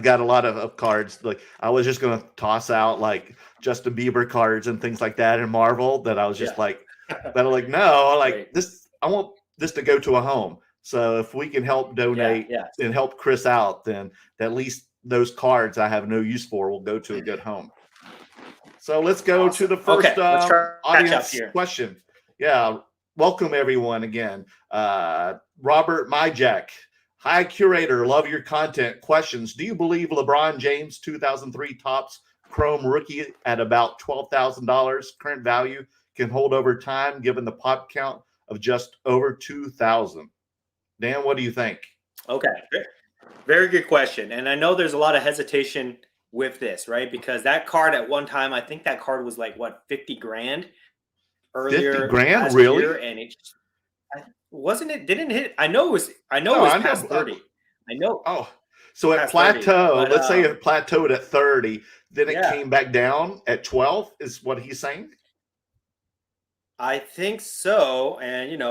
got a lot of cards. Like I was just going to toss out like Justin Bieber cards and things like that in Marvel that I was just like, this, I want this to go to a home. So if we can help donate and help Chris out, then at least those cards I have no use for will go to a good home. So let's go to the first audience question. Yeah. Welcome everyone again. Robert Myjack. Hi, curator. Love your content. Questions. Do you believe LeBron James 2003 Topps Chrome rookie at about $12,000 current value can hold over time given the pop count of just over 2,000? Dan, what do you think? Okay. Very good question. And I know there's a lot of hesitation with this, right? Because that card at one time, I think that card was like, what, 50 grand earlier. 50 grand, really? Year, and it didn't hit. I know it was past 30. I know. Oh, so at plateau, let's say it plateaued at 30, then it came back down at 12 is what he's saying? I think so, and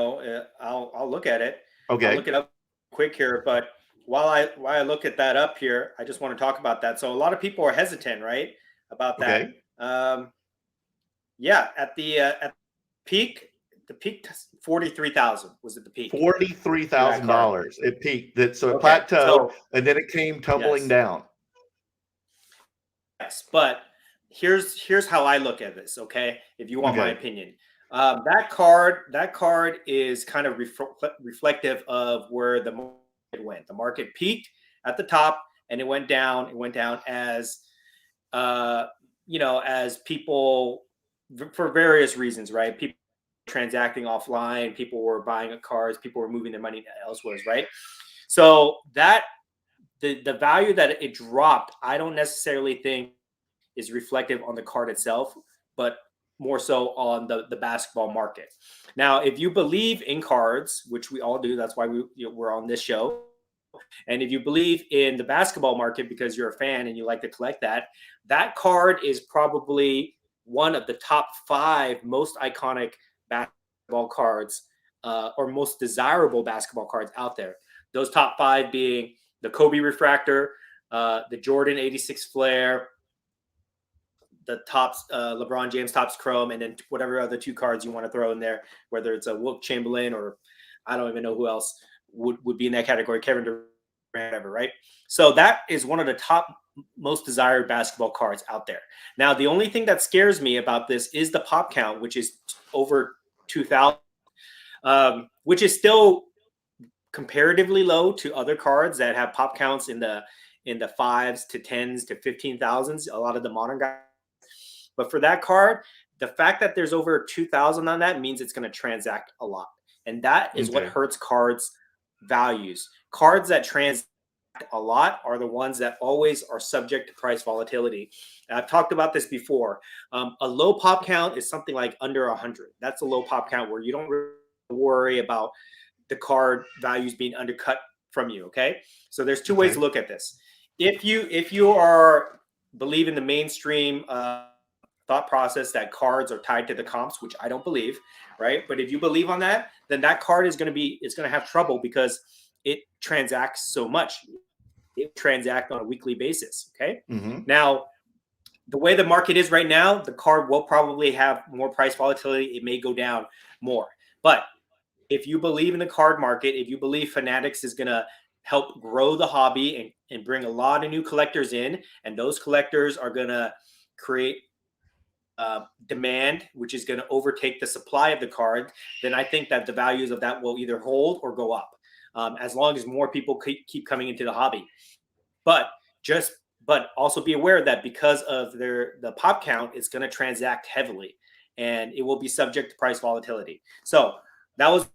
I'll look at it. Okay. I'll look it up quick here, but while I look at that up here, I just want to talk about that. So a lot of people are hesitant, right, about that. Okay. Yeah, at the peak, 43,000 was at the peak. $43,000. It peaked. So it Okay, plateaued, and then it came tumbling down. Yes, but here's how I look at this. Okay, if you want my opinion, that card is kind of reflective of where the market went. The market peaked at the top, and it went down. It went down as as people, for various reasons, right? People transacting offline, people were buying cars, people were moving their money elsewhere, right? So that the value that it dropped, I don't necessarily think is reflective on the card itself, but more so on the basketball market. Now, if you believe in cards, which we all do, that's why we're on this show. And if you believe in the basketball market because you're a fan and you like to collect that card is probably one of the top 5 most iconic basketball cards or most desirable basketball cards out there. Those top 5 being the Kobe Refractor, the Jordan 86 Flair, the Topps LeBron James Topps Chrome, and then whatever other 2 cards you want to throw in there, whether it's a Wilt Chamberlain or I don't even know who else would be in that category, Kevin Durant, whatever, right? So that is one of the top most desired basketball cards out there. Now, the only thing that scares me about this is the pop count, which is over 2,000, which is still comparatively low to other cards that have pop counts in the 5s to 10s to 15,000s. A lot of the modern guys. But for that card, the fact that there's over 2,000 on that means it's going to transact a lot. And that is what hurts cards' values. Cards that transact a lot are the ones that always are subject to price volatility. And I've talked about this before. A low pop count is something like under 100. That's a low pop count where you don't really worry about the card values being undercut from you, okay? So there's 2 ways to look at this. If you are believe in the mainstream thought process that cards are tied to the comps, which I don't believe, right? But if you believe on that, then that card is going to have trouble because it transacts so much. It transacts on a weekly basis, okay? Now, the way the market is right now, the card will probably have more price volatility. It may go down more. But if you believe in the card market, if you believe Fanatics is going to help grow the hobby and bring a lot of new collectors in, and those collectors are going to create demand, which is going to overtake the supply of the card, then I think that the values of that will either hold or go up, as long as more people keep coming into the hobby. But also be aware that because of the pop count, it's going to transact heavily, and it will be subject to price volatility. So that was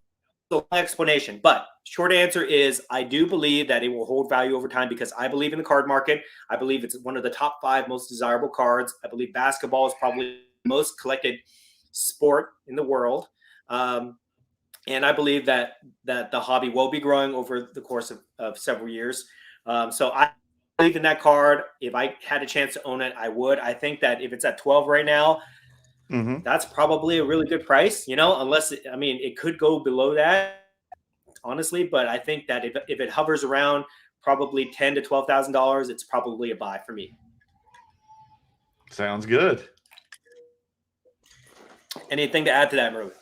the explanation. But short answer is I do believe that it will hold value over time because I believe in the card market. I believe it's one of the top 5 most desirable cards. I believe basketball is probably the most collected sport in the world. And I believe that the hobby will be growing over the course of several years. So I believe in that card. If I had a chance to own it, I would. I think that if it's at 12 right now, that's probably a really good price, unless it could go below that, honestly. But I think that if it hovers around probably $10,000 to $12,000, it's probably a buy for me. Sounds good. Anything to add to that, Merlin?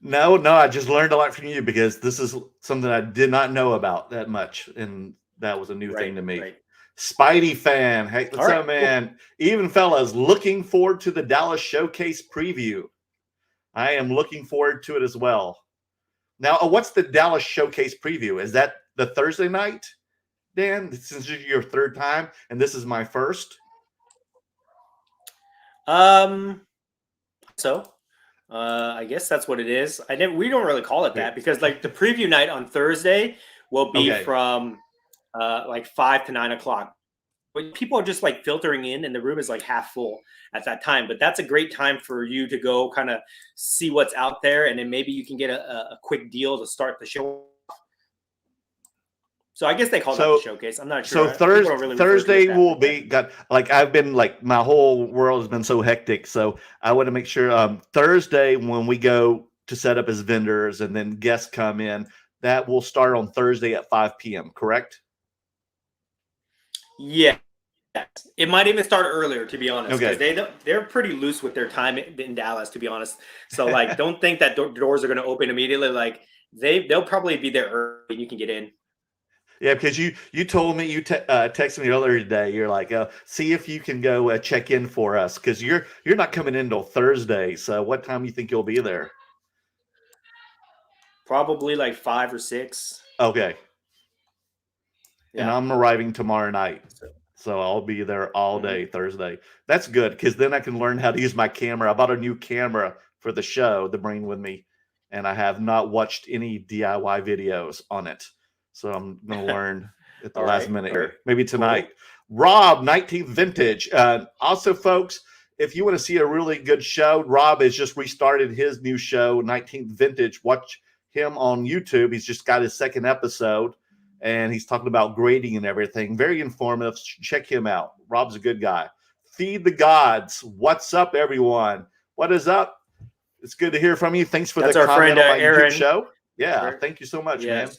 No, I just learned a lot from you because this is something I did not know about that much, and that was a new thing to me. Right. Spidey fan. Hey, what's up, man? Cool. Even fellas, looking forward to the Dallas Showcase preview. I am looking forward to it as well. Now, what's the Dallas Showcase preview? Is that the Thursday night, Dan? Since it's your 3rd time, and this is my 1st. I guess that's what it is. We don't really call it that because like the preview night on Thursday will be from like 5 to 9 o'clock. But people are just like filtering in, and the room is like half full at that time. But that's a great time for you to go kind of see what's out there, and then maybe you can get a quick deal to start the show. So I guess they call that the showcase. I'm not sure. So Thursday will be I've been my whole world has been so hectic. So I want to make sure Thursday when we go to set up as vendors and then guests come in, that will start on Thursday at 5 p.m. Correct? Yeah. It might even start earlier, to be honest, because they're pretty loose with their time in Dallas, to be honest. So don't think that doors are going to open immediately. They'll probably be there early and you can get in. Yeah, because you told me, you texted me earlier today. You're like, see if you can go check in for us because you're not coming in until Thursday. So what time do you think you'll be there? Probably 5 or 6. Okay. Yeah. And I'm arriving tomorrow night. So I'll be there all day Thursday. That's good because then I can learn how to use my camera. I bought a new camera for the show to bring with me, and I have not watched any DIY videos on it. So I'm going to learn at the last minute here, maybe tonight. Cool. Rob, 19th Vintage. Also, folks, if you want to see a really good show, Rob has just restarted his new show, 19th Vintage. Watch him on YouTube. He's just got his second episode. And he's talking about grading and everything. Very informative. Check him out. Rob's a good guy. Feed the Gods. What's up, everyone? What is up? It's good to hear from you. Thanks for the comment on my YouTube show. Yeah, thank you so much, man.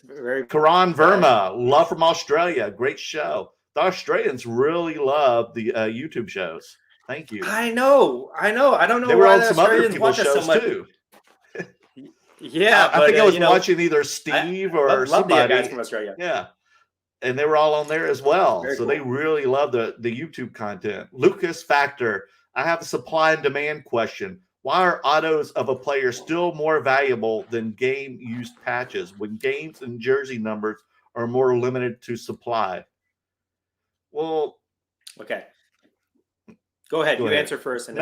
Karan Verma, love from Australia. Great show. The Australians really love the YouTube shows. Thank you. I know. I don't know. They were on some other people's shows too. Yeah, I think I was watching either Steve or somebody. The guys from Australia. Yeah, and they were all on there as well. Very cool. They really love the YouTube content. Lucas Factor. I have a supply and demand question. Why are autos of a player still more valuable than game-used patches when games and jersey numbers are more limited to supply? Well, okay. Go ahead. You answer first. And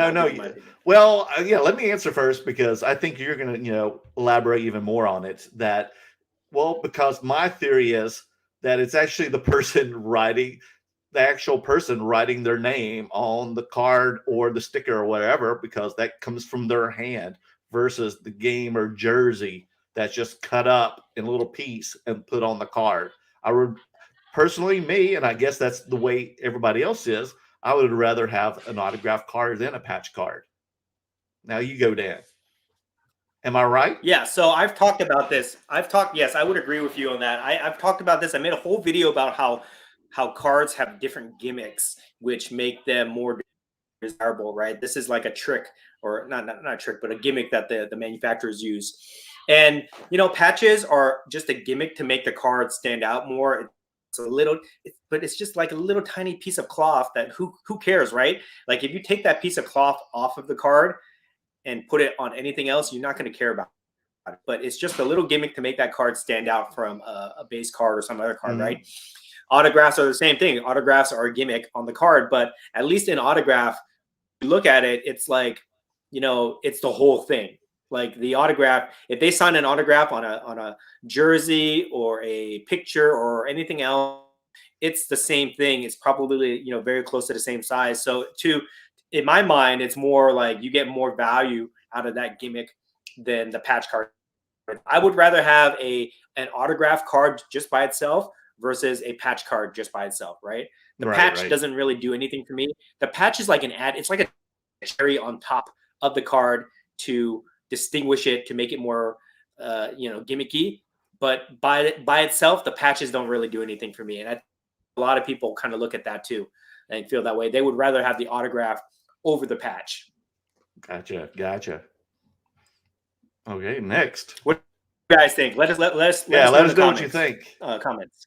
well, let me answer first because I think you're going to, elaborate even more on it. Because my theory is that it's actually the actual person writing their name on the card or the sticker or whatever, because that comes from their hand versus the game or jersey that's just cut up in a little piece and put on the card. I would personally, and I guess that's the way everybody else is, I would rather have an autographed card than a patch card. Now you go, Dan. Am I right? Yeah. So I've talked about this. Yes, I would agree with you on that. I've talked about this. I made a whole video about how cards have different gimmicks, which make them more desirable, right? This is like a trick, or not a trick, but a gimmick that the manufacturers use. And, patches are just a gimmick to make the card stand out more. But it's just like a little tiny piece of cloth that who cares, right? Like if you take that piece of cloth off of the card and put it on anything else, you're not going to care about it. But it's just a little gimmick to make that card stand out from a base card or some other card, right? Autographs are the same thing. Autographs are a gimmick on the card, but at least in autograph, you look at it, it's like, it's the whole thing. Like the autograph, if they sign an autograph on a jersey or a picture or anything else, it's the same thing. It's probably, very close to the same size. So in my mind, it's more like you get more value out of that gimmick than the patch card. I would rather have an autograph card just by itself versus a patch card just by itself, right? The patch doesn't really do anything for me. The patch is like an ad. It's like a cherry on top of the card to distinguish it, to make it more, gimmicky. But by itself, the patches don't really do anything for me. And a lot of people kind of look at that too and feel that way. They would rather have the autograph over the patch. Gotcha. Okay, next. What do you guys think? Let us know what you think. Comments.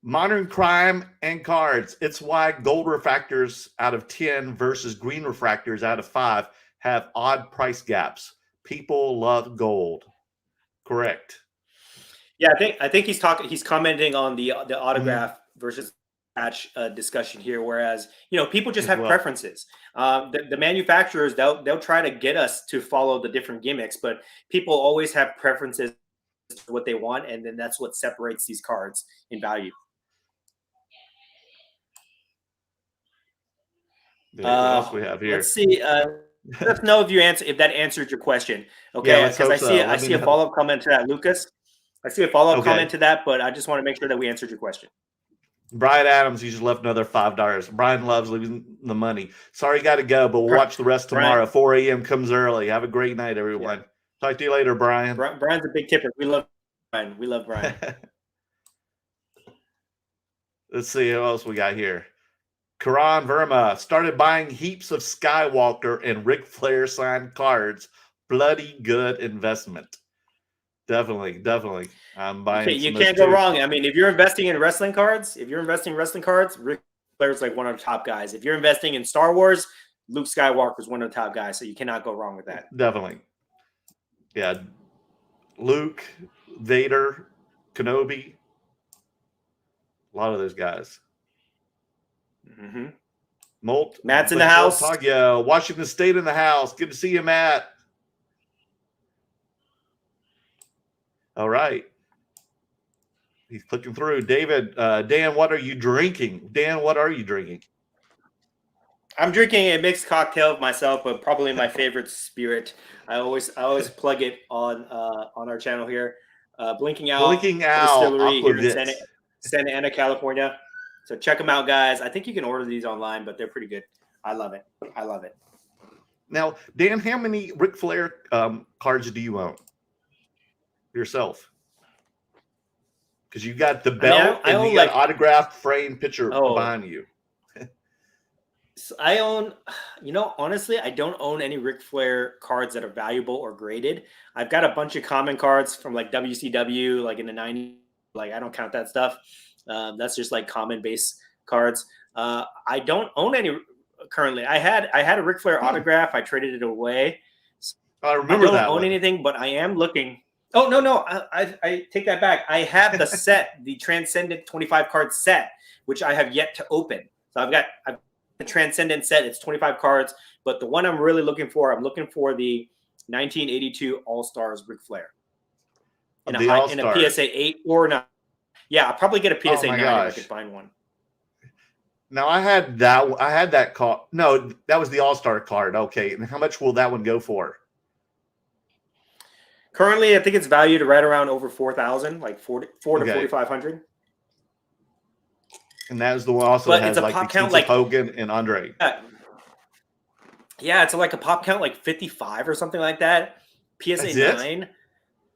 Modern crime and cards. It's why gold refractors out of 10 versus green refractors out of 5 have odd price gaps. People love gold. Correct. Yeah, I think he's commenting on the autograph versus patch discussion here. Whereas, people just have preferences. The manufacturers, they'll try to get us to follow the different gimmicks, but people always have preferences to what they want, and then that's what separates these cards in value. What else we have here? Let's see. Let us know if that answered your question. Okay, because I see a follow-up comment to that, Lucas. I see a follow-up comment to that, but I just want to make sure that we answered your question. Brian Adams, you just left another $5. Brian loves leaving the money. Sorry, got to go, but we'll watch the rest tomorrow. 4 a.m. comes early. Have a great night, everyone. Talk to you later, Brian. Brian's a big tipper. We love Brian. We love Brian. Let's see who else we got here. Karan Verma started buying heaps of Skywalker and Ric Flair signed cards. Bloody good investment. Definitely. I'm buying. Okay, you can't go wrong. I mean, if you're investing in wrestling cards, Ric Flair's like one of the top guys. If you're investing in Star Wars, Luke Skywalker is one of the top guys. So you cannot go wrong with that. Definitely. Yeah. Luke, Vader, Kenobi. A lot of those guys. Mm-hmm. Matt's in the house. Washington State in the house. Good to see you, Matt. All right. He's clicking through. David, Dan, what are you drinking? I'm drinking a mixed cocktail myself, but probably my favorite spirit. I always plug it on our channel here. Blinking Out Distillery here in Santa Ana, California. So check them out, guys. I think you can order these online, but they're pretty good. I love it. Now, Dan, how many Ric Flair cards do you own yourself? Because you got the belt and you got autographed framed picture behind you. So I own, honestly, I don't own any Ric Flair cards that are valuable or graded. I've got a bunch of common cards from like WCW, like in the 90s. Like I don't count that stuff. That's just like common base cards. I don't own any currently. I had a Ric Flair autograph. I traded it away. So I remember that. I don't own anything, but I am looking. Oh no! I take that back. I have the set, the Transcendent 25 card set, which I have yet to open. So I've got the Transcendent set. It's 25 cards, but the one I'm really looking for, the 1982 All Stars Ric Flair in a PSA 8 or 9. Yeah, I'll probably get a PSA 9 if I could find one. Now I had that card. No, that was the All Star card. Okay, and how much will that one go for? Currently, I think it's valued right around over 4,000, like 4 to 4,500. And that is the one also that has like the count, like Hogan and Andre. Yeah, it's like a pop count like 55 or something like that. PSA 9.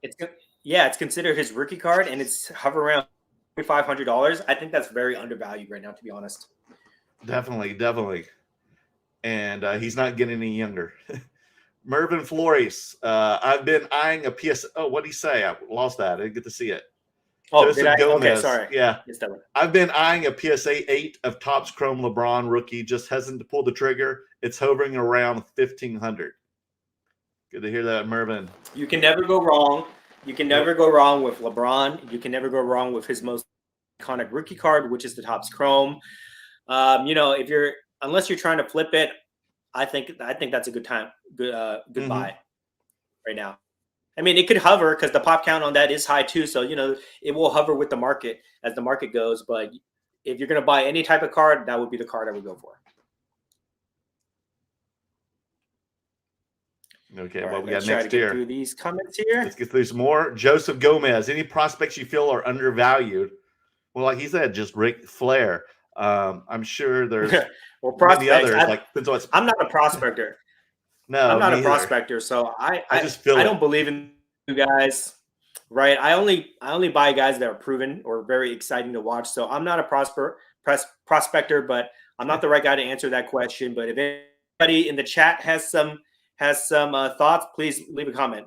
It's considered his rookie card, and it's hover around $2,500. I think that's very undervalued right now, to be honest. Definitely. And he's not getting any younger. Mervyn Flores, I've been eyeing a PS. Oh, what did he say? I lost that. I didn't get to see it. Oh, Joseph Gomez. Okay, sorry. Yeah. I've been eyeing a PSA 8 of Topps Chrome LeBron rookie. Just hesitant to pull the trigger. It's hovering around 1,500. Good to hear that, Mervyn. You can never go wrong. You can never go wrong with LeBron. You can never go wrong with his most iconic rookie card, which is the Topps Chrome. Unless you're trying to flip it, I think that's a good time. Good buy right now. I mean, it could hover because the pop count on that is high too. So, it will hover with the market as the market goes. But if you're going to buy any type of card, that would be the card I would go for. Okay, what we got next here? Through these comments here. Let's get through some more. Joseph Gomez. Any prospects you feel are undervalued? Well, like he said, just Ric Flair. I'm sure there's many others. I'm not a prospector. No, I'm not a prospector, so I don't believe in you guys, right? I only buy guys that are proven or very exciting to watch. So I'm not a prospector, but I'm not the right guy to answer that question. But if anybody in the chat has some thoughts, please leave a comment.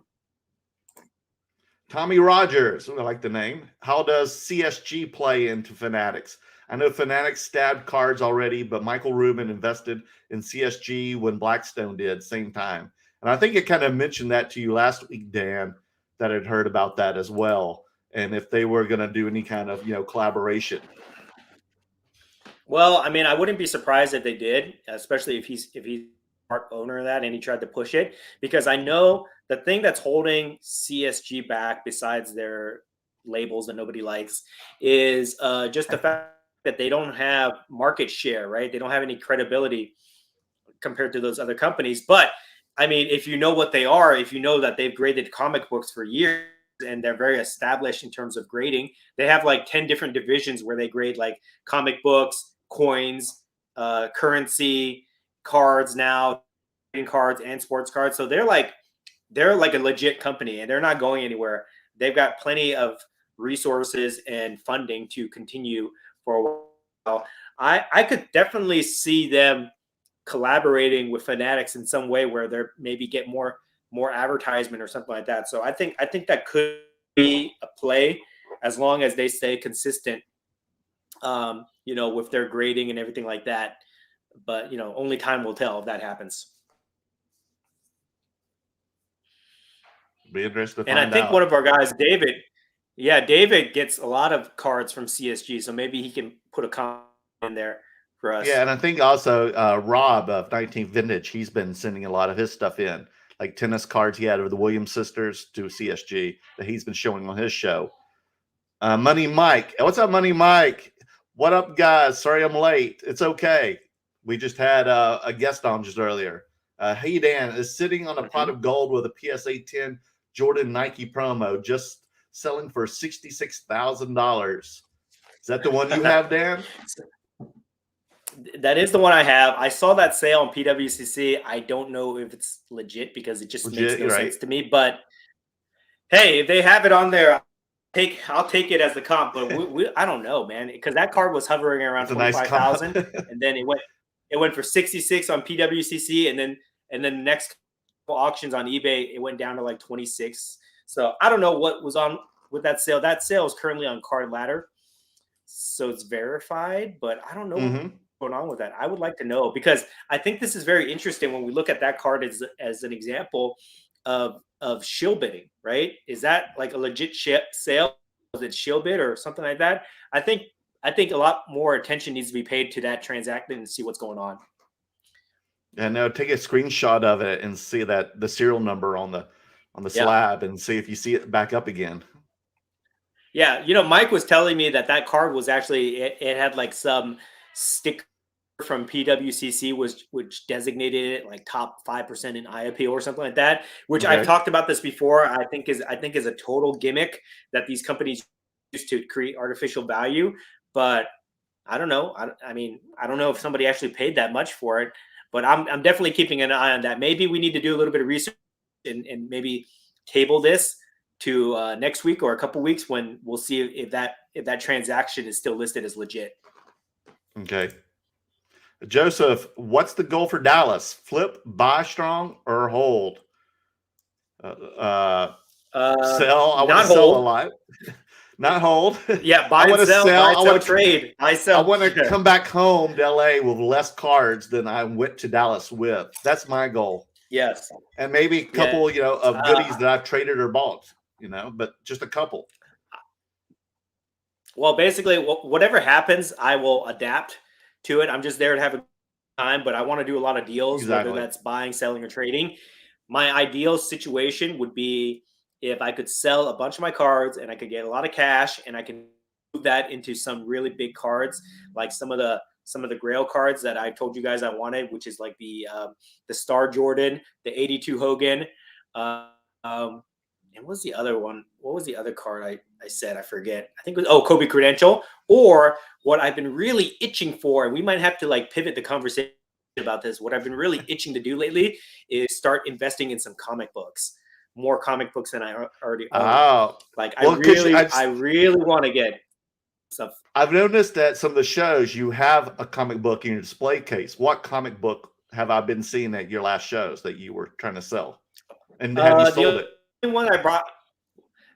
Tommy Rogers, I like the name. How does CSG play into Fanatics? I know Fanatics stabbed cards already, but Michael Rubin invested in CSG when Blackstone did, same time. And I think it kind of mentioned that to you last week, Dan, that I'd heard about that as well. And if they were going to do any kind of, collaboration. Well, I mean, I wouldn't be surprised if they did, especially if he's part owner of that and he tried to push it, because I know the thing that's holding CSG back, besides their labels that nobody likes, is just the fact that they don't have market share, right? They don't have any credibility compared to those other companies. But I mean, if you know what they are, if you know that they've graded comic books for years, and they're very established in terms of grading. They have like 10 different divisions where they grade like comic books, coins, currency, cards now, trading cards, and sports cards. So they're like a legit company, and they're not going anywhere. They've got plenty of resources and funding to continue for a while. I could definitely see them collaborating with Fanatics in some way where they're maybe get more advertisement or something like that. So I think that could be a play as long as they stay consistent, with their grading and everything like that. But, only time will tell if that happens. Be interested to and find I think out. one of our guys, David gets a lot of cards from CSG. So maybe he can put a comment in there for us. Yeah, and I think also Rob of 19th Vintage, he's been sending a lot of his stuff in, like tennis cards he had of the Williams sisters to CSG that he's been showing on his show. Money Mike. What's up, Money Mike? What up, guys? Sorry I'm late. It's okay. We just had a guest on just earlier. Hey, Dan is sitting on a pot of gold with a PSA 10 Jordan Nike promo, just selling for $66,000. Is that the one you have, Dan? That is the one I have. I saw that sale on PWCC. I don't know if it's legit because it just makes no sense to me. But hey, if they have it on there, I'll take it as the comp. But I don't know, man, because that card was hovering around 25,000, and then it went for 66 on PWCC, and then the next couple auctions on eBay, it went down to like 26. So I don't know what was on with that sale. That sale is currently on Card Ladder, so it's verified, but I don't know what's going on with that. I would like to know, because I think this is very interesting when we look at that card as an example of shill bidding, right? Is that like a legit sale? Was it shill bid or something like that? I think a lot more attention needs to be paid to that transaction and see what's going on. Yeah, no, take a screenshot of it and see that the serial number on the slab and see if you see it back up again. Yeah, Mike was telling me that card was actually it had like some sticker from PWCC which designated it like top 5% in eye appeal or something like that. Which I've talked about this before. I think is a total gimmick that these companies use to create artificial value. But I don't know. I don't know if somebody actually paid that much for it. But I'm definitely keeping an eye on that. Maybe we need to do a little bit of research and maybe table this to next week or a couple weeks when we'll see if that transaction is still listed as legit. Okay. Joseph, what's the goal for Dallas? Flip, buy strong, or hold? Sell. I want to sell a lot. Not hold. Yeah, buy and sell. I want to trade. I sell. I want to come back home to LA with less cards than I went to Dallas with. That's my goal. Yes. And maybe a couple, of goodies that I've traded or bought, but just a couple. Well, basically, whatever happens, I will adapt to it. I'm just there to have a time, but I want to do a lot of deals, whether that's buying, selling, or trading. My ideal situation would be if I could sell a bunch of my cards and I could get a lot of cash and I can move that into some really big cards, like some of the Grail cards that I told you guys I wanted, which is like the Star Jordan, the 82 Hogan, and what's the other one? What was the other card I said? I forget. I think it was Kobe Credential. Or what I've been really itching for, and we might have to like pivot the conversation about this. What I've been really itching to do lately is start investing in some comic books. More comic books than I already own. Oh, like I really want to get stuff. I've noticed that some of the shows you have a comic book in your display case. What comic book have I been seeing at your last shows that you were trying to sell? And have you sold it? The one I brought.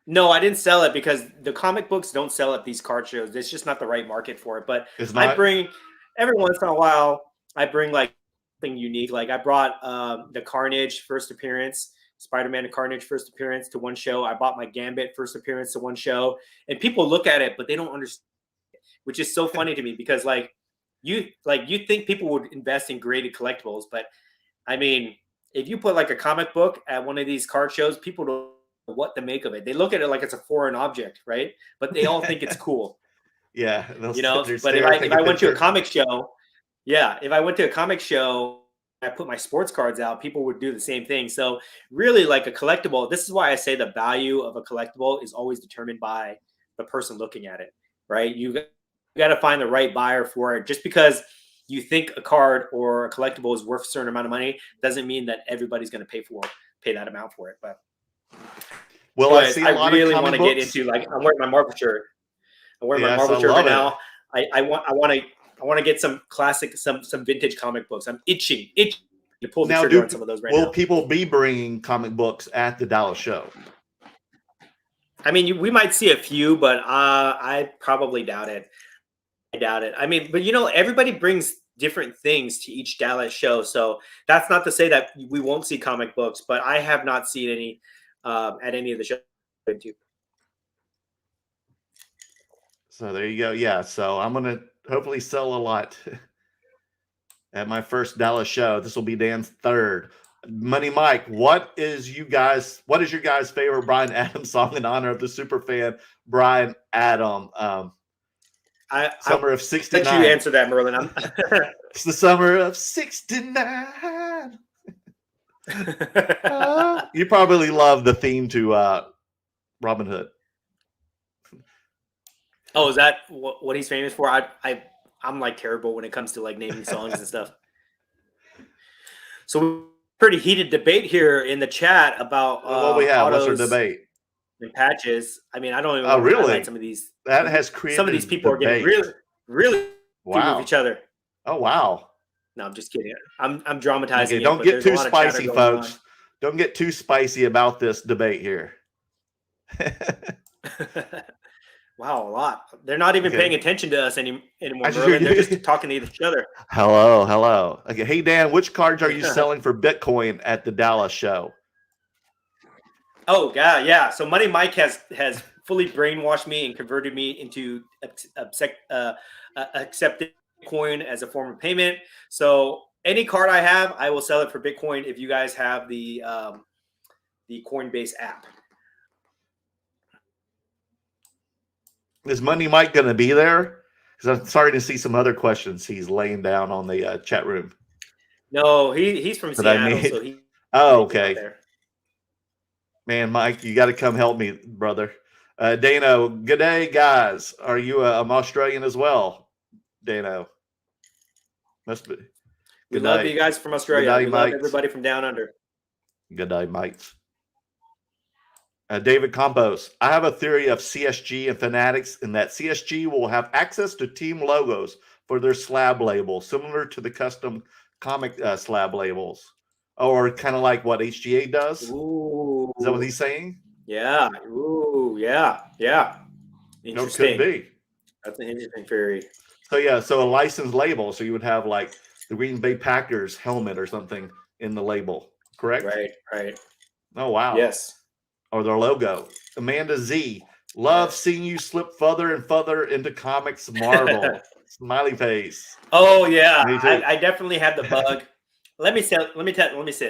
No, I didn't sell it because the comic books don't sell at these card shows. It's just not the right market for it. But I bring every once in a while. I bring like something unique. Like I brought the Carnage first appearance. Spider-Man and Carnage first appearance to one show. I bought my Gambit first appearance to one show, and people look at it, but they don't understand, which is so funny to me because you think people would invest in graded collectibles, but I mean, if you put like a comic book at one of these card shows, people don't know what to make of it. They look at it like it's a foreign object, right? But they all think it's cool. Yeah, but if I went to a comic show, if I went to a comic show I put my sports cards out, people would do the same thing. So really, like a collectible, this is why I say the value of a collectible is always determined by the person looking at it, right? You got to find the right buyer for it. Just because you think a card or a collectible is worth a certain amount of money doesn't mean that everybody's going to pay that amount for it. But well, anyways, I really want to get into, like, I'm wearing my Marvel shirt. I'm wearing my Marvel shirt right now. I want to get some classic, some vintage comic books. I'm itching to pull the trigger on some of those right now. Will people be bringing comic books at the Dallas show? I mean, we might see a few, but I probably doubt it. I doubt it. I mean, but everybody brings different things to each Dallas show, so that's not to say that we won't see comic books. But I have not seen any at any of the shows. So there you go. Yeah. So I'm gonna hopefully sell a lot at my first Dallas show. This will be Dan's third. Money Mike, what is your guys' favorite Bryan Adams song in honor of the super fan Bryan Adams? Summer of '69. Let you answer that, Merlin. It's the summer of '69. You probably love the theme to Robin Hood. Oh, is that what he's famous for? I'm like terrible when it comes to like naming songs and stuff. So pretty heated debate here in the chat about what we have. What's our debate? And patches. I mean, I don't even. Oh, really? Some of these that has created. Some of these people are getting really wow with each other. Oh wow! No, I'm just kidding. I'm dramatizing. Okay, don't get too spicy, folks. Don't get too spicy about this debate here. Wow, a lot. They're not even paying attention to us anymore. They're just talking to each other. Hello. Okay, hey Dan, which cards are you selling for Bitcoin at the Dallas show? Oh God, yeah. So Money Mike has fully brainwashed me and converted me into accepting Bitcoin as a form of payment. So any card I have, I will sell it for Bitcoin if you guys have the Coinbase app. Is Money Mike going to be there? Because I'm starting to see some other questions he's laying down on the chat room. No, he's from Seattle. So he. Oh, okay. Man, Mike, you got to come help me, brother. Dano, good day, guys. Are you I'm Australian as well? Dano. Must be. We love you guys from Australia. We love everybody from down under. Good day, mates. David Campos, I have a theory of CSG and Fanatics in that CSG will have access to team logos for their slab label, similar to the custom comic slab labels, or kind of like what HGA does. Ooh. Is that what he's saying? Yeah. Ooh, yeah. Interesting. Could be. That's an interesting theory. So a licensed label. So you would have like the Green Bay Packers helmet or something in the label, correct? Right. Oh, wow. Yes. Or their logo. Amanda Z, love seeing you slip further and further into comics Marvel. Smiley face. Oh yeah, I definitely had the bug. Let me say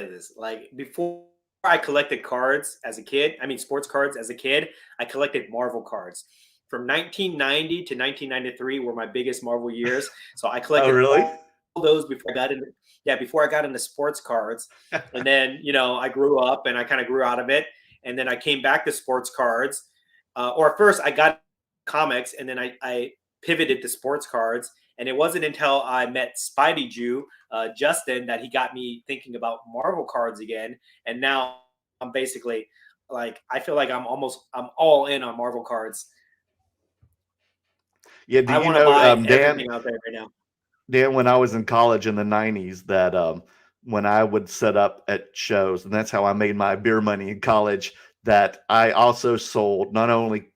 this. Like before I collected cards as a kid, sports cards as a kid, I collected Marvel cards. From 1990 to 1993 were my biggest Marvel years. So I collected all those before I got into sports cards. And then, I grew up and I kind of grew out of it. And then I came back to sports cards. Or first I got comics and then I pivoted to sports cards. And it wasn't until I met Spidey Jew, Justin, that he got me thinking about Marvel cards again. And now I'm basically like, I feel like I'm all in on Marvel cards. Yeah, do you know, Dan, out there right now. Dan, when I was in college in the 90s, that when I would set up at shows, and that's how I made my beer money in college, that I also sold not only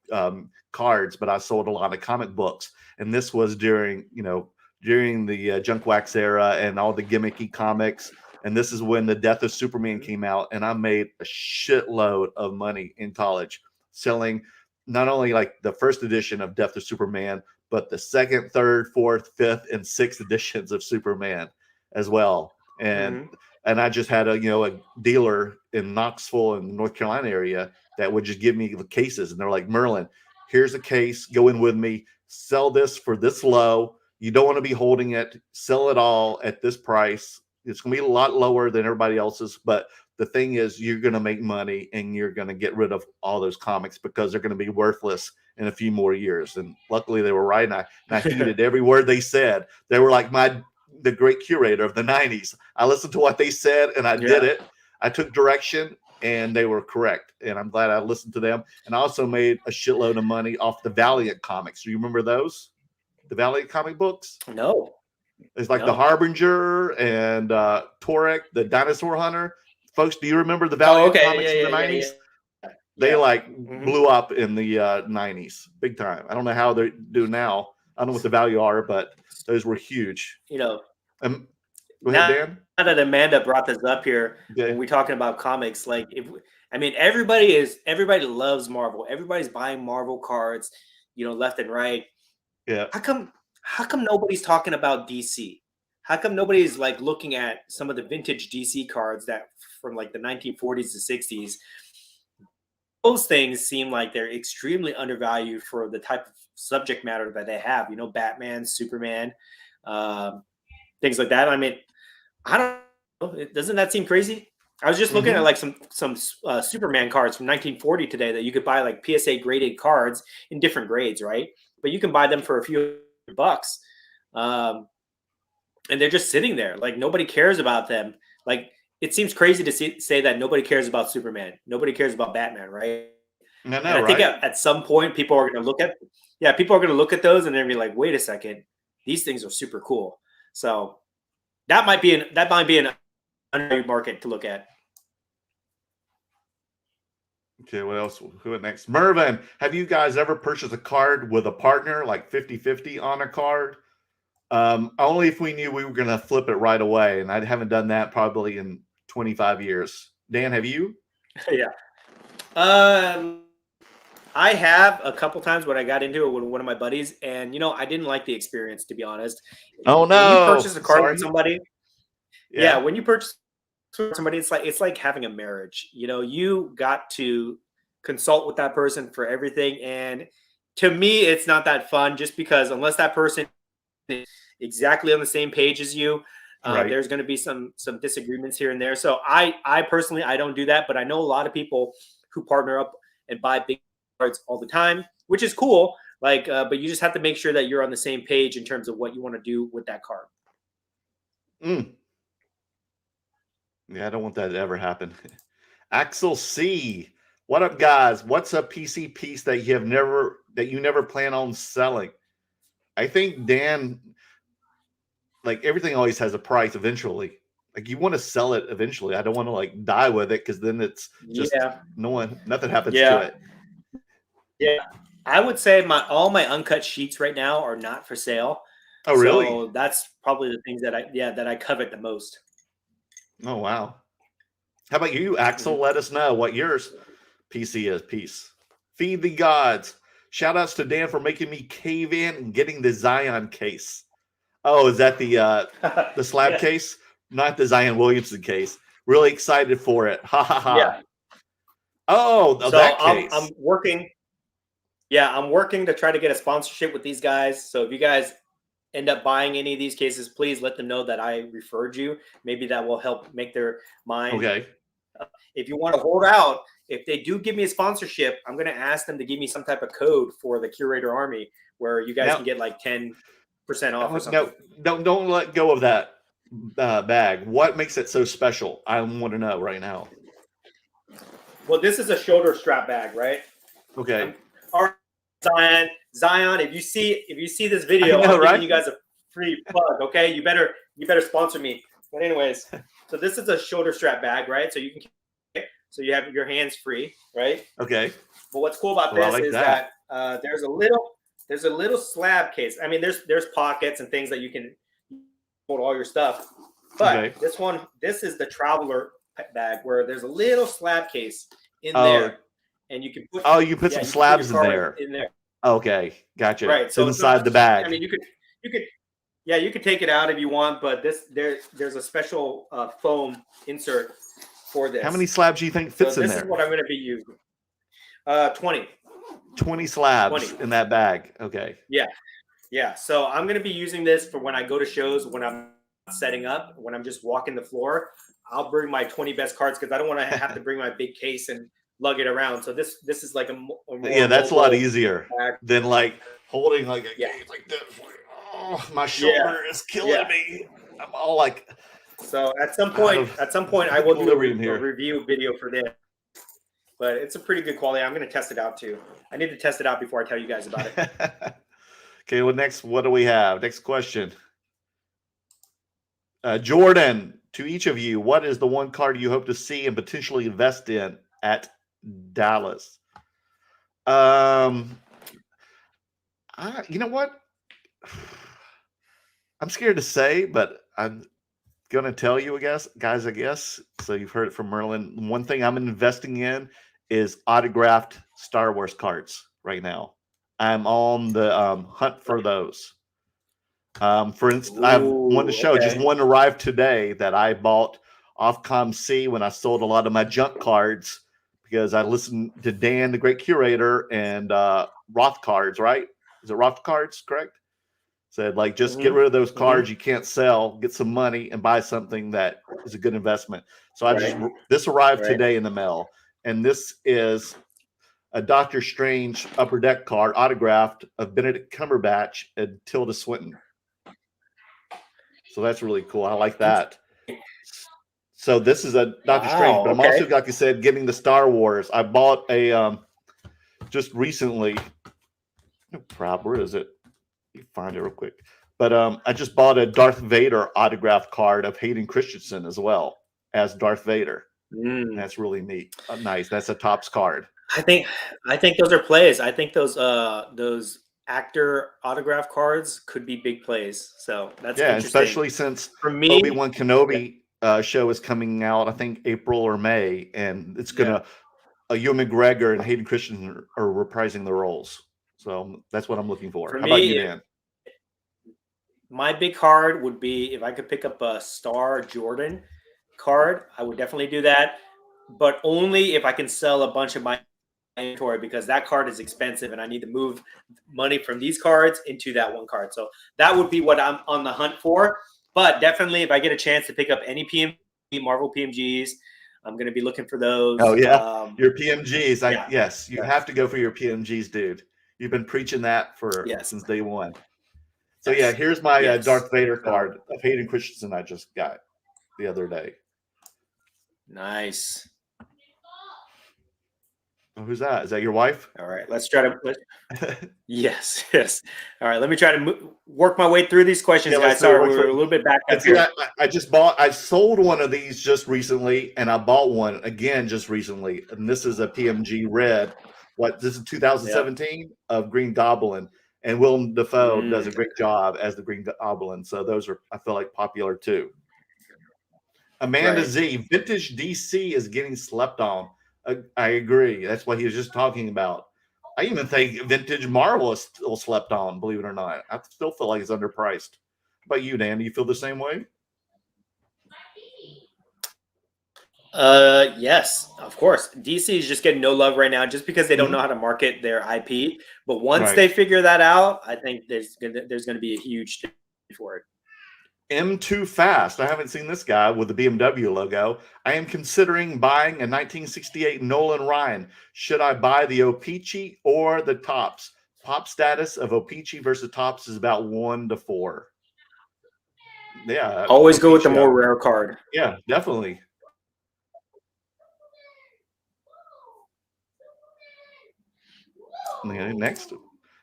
cards, but I sold a lot of comic books. And this was during the Junk Wax era and all the gimmicky comics. And this is when the Death of Superman came out, and I made a shitload of money in college selling not only like the first edition of Death of Superman, but the second, third, fourth, fifth, and sixth editions of Superman as well. And I just had a dealer in Knoxville in the North Carolina area that would just give me the cases. And they're like, Merlin, here's a case, go in with me, sell this for this low. You don't want to be holding it, sell it all at this price. It's going to be a lot lower than everybody else's, but the thing is, you're going to make money and you're going to get rid of all those comics because they're going to be worthless in a few more years. And luckily they were right. And I heeded every word they said. They were like the great curator of the 90s. I listened to what they said and I did it. I took direction and they were correct. And I'm glad I listened to them. And I also made a shitload of money off the Valiant comics. Do you remember those? The Valiant comic books? No. It's like the Harbinger and Torek, the Dinosaur Hunter. Folks, do you remember the Valiant comics in the 90s? They blew up in the 90s, big time. I don't know how they do now. I don't know what the value are, but those were huge. You know, go ahead, Dan. Now that Amanda brought this up here, when we're talking about comics, like everybody loves Marvel. Everybody's buying Marvel cards, left and right. Yeah. How come nobody's talking about DC? How come nobody's like looking at some of the vintage DC cards that from like the 1940s to 60s? Those things seem like they're extremely undervalued for the type of subject matter that they have. Batman, Superman, things like that. I mean, I don't know. Doesn't that seem crazy? I was just looking at like some Superman cards from 1940 today that you could buy like PSA graded cards in different grades, right? But you can buy them for a few bucks. And they're just sitting there. Like nobody cares about them. Like it seems crazy to say that nobody cares about Superman. Nobody cares about Batman, right? I think at some point people are going to look at those and they're going to be like, wait a second, these things are super cool. So that might be an undervalued market to look at. Okay, what else? Who next? Mervin, have you guys ever purchased a card with a partner, like 50-50 on a card? Only if we knew we were going to flip it right away. And I haven't done that probably in 25 years. Dan, have you? Yeah. I have a couple times when I got into it with one of my buddies, and I didn't like the experience, to be honest. Oh no! When you purchase a card with somebody, when you purchase with somebody, it's like having a marriage. You got to consult with that person for everything, and to me, it's not that fun. Just because unless that person is exactly on the same page as you, there's going to be some disagreements here and there. So I personally I don't do that, but I know a lot of people who partner up and buy big cards all the time, which is cool. Like, but you just have to make sure that you're on the same page in terms of what you want to do with that card. Yeah, I don't want that to ever happen. Axel C, what up, guys? What's a PC piece that you never plan on selling? I think Dan, like everything always has a price eventually. Like you want to sell it eventually. I don't want to like die with it because then it's just nothing happens to it. Yeah, I would say all my uncut sheets right now are not for sale. Oh, really? So that's probably the things that I covet the most. Oh, wow. How about you, Axel? Let us know what yours PC is. Peace. Feed the gods. Shout outs to Dan for making me cave in and getting the Zion case. Oh, is that the slab case? Not the Zion Williamson case. Really excited for it. Ha ha ha. Yeah. Oh, so that case. I'm working. Yeah, I'm working to try to get a sponsorship with these guys. So if you guys end up buying any of these cases, please let them know that I referred you. Maybe that will help make their mind. Okay. If you want to hold out, if they do give me a sponsorship, I'm going to ask them to give me some type of code for the Curator Army where you guys can get like 10% off or something. No, don't let go of that bag. What makes it so special? I want to know right now. Well, this is a shoulder strap bag, right? Okay. All right, Zion, if you see this video, I'm giving you guys a free plug. Okay, you better sponsor me. But anyways, so this is a shoulder strap bag, right? So you have your hands free, right? Okay. But what's cool about this is that there's a little slab case. I mean, there's pockets and things that you can hold all your stuff. But this is the traveler bag where there's a little slab case in there. And you can put some slabs in there. Okay, gotcha. Right, so inside the bag. I mean, you could take it out if you want, but there's a special foam insert for this. How many slabs do you think fits in there? This is what I'm going to be using. 20. 20 slabs in that bag. Okay. Yeah. So I'm going to be using this for when I go to shows when I'm setting up, when I'm just walking the floor, I'll bring my 20 best cards because I don't want to have to bring my big case and lug it around. So this is like a more that's a lot easier bag. than like holding like a Yeah. case like this. Like, oh, my shoulder is killing me. I'm all like. So at some point, I will do a review video for this. But it's a pretty good quality. I'm going to test it out too. I need to test it out before I tell you guys about it. Okay, well, next, what do we have? Next question. Jordan, to each of you, what is the one card you hope to see and potentially invest in at Dallas? You know what? I'm scared to say, but I'm going to tell you, guys, I guess. So you've heard it from Merlin. One thing I'm investing in is autographed Star Wars cards right now. I'm on the hunt for those. For instance, I have one to show. Just one arrived today that I bought off ComC when I sold a lot of my junk cards because I listened to Dan, the great curator, and Roth cards, right? Is it Roth cards, correct? Said, like, just get rid of those cards you can't sell, get some money, and buy something that is a good investment. So this arrived today in the mail, and this is a Doctor Strange Upper Deck card autographed of Benedict Cumberbatch and Tilda Swinton. So that's really cool. I like that. So this is a Doctor Strange, but I'm also, like I said, getting the Star Wars. I bought a just recently. No problem. Where is it? You find it real quick. But I just bought a Darth Vader autographed card of Hayden Christensen as well as Darth Vader. That's really neat. Nice. That's a Topps card. I think those are plays. I think those actor autograph cards could be big plays. So that's interesting. Especially since Obi-Wan Kenobi show is coming out, I think April or May, and it's gonna Ewan McGregor and Hayden Christensen are reprising the roles. So that's what I'm looking for. How about you, Dan? My big card would be if I could pick up a Star Jordan card, I would definitely do that, but only if I can sell a bunch of my inventory because that card is expensive and I need to move money from these cards into that one card. So that would be what I'm on the hunt for. But definitely, if I get a chance to pick up any Marvel PMGs, I'm going to be looking for those. Oh, yeah. Your PMGs. Yes, you have to go for your PMGs, dude. You've been preaching that since day one. So, here's my Darth Vader card of Hayden Christensen I just got the other day. Nice. Oh, who's that? Is that your wife? All right. Let's try to. Yes. All right. Let me try to work my way through these questions, guys. Sorry, we're a little bit back. I sold one of these just recently, and I bought one again just recently. And this is a PMG red. This is 2017 of Green Goblin. And Willem Dafoe does a great job as the Green Goblin. So those are, I feel like, popular too. Amanda Z, vintage DC is getting slept on. I agree. That's what he was just talking about. I even think vintage Marvel is still slept on, believe it or not. I still feel like it's underpriced. How about you, Dan? Do you feel the same way? Yes, of course. DC is just getting no love right now just because they don't know how to market their IP. But once they figure that out, I think there's going to be a huge demand for it. M2 Fast. I haven't seen this guy with the BMW logo. I am considering buying a 1968 Nolan Ryan. Should I buy the O-Pee-Chee or the Topps? Pop status of O-Pee-Chee versus Topps is about 1 to 4. Yeah. Always go with the more rare card. Yeah, definitely. Next.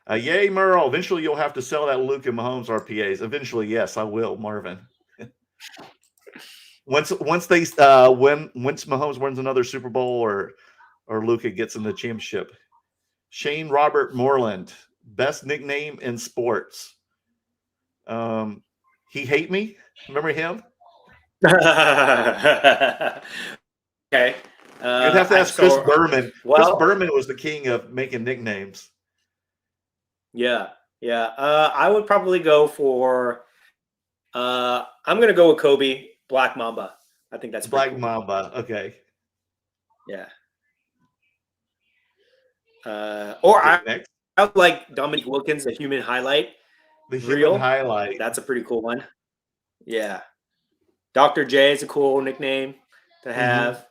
Yay, Merle. Eventually, you'll have to sell that Luke and Mahomes RPAs. Eventually, yes, I will, Marvin. once Mahomes wins another Super Bowl or Luka gets in the championship. Shane Robert Moreland, best nickname in sports. He hate me. Remember him? Okay. You'd have to ask Chris Berman. Chris Berman was the king of making nicknames. Yeah. I would probably go for. I'm going to go with Kobe Black Mamba. I think that's Black Mamba. Okay. Yeah. Or I would like Dominique Wilkins, the human highlight. The human highlight. That's a pretty cool one. Yeah. Dr. J is a cool nickname to have.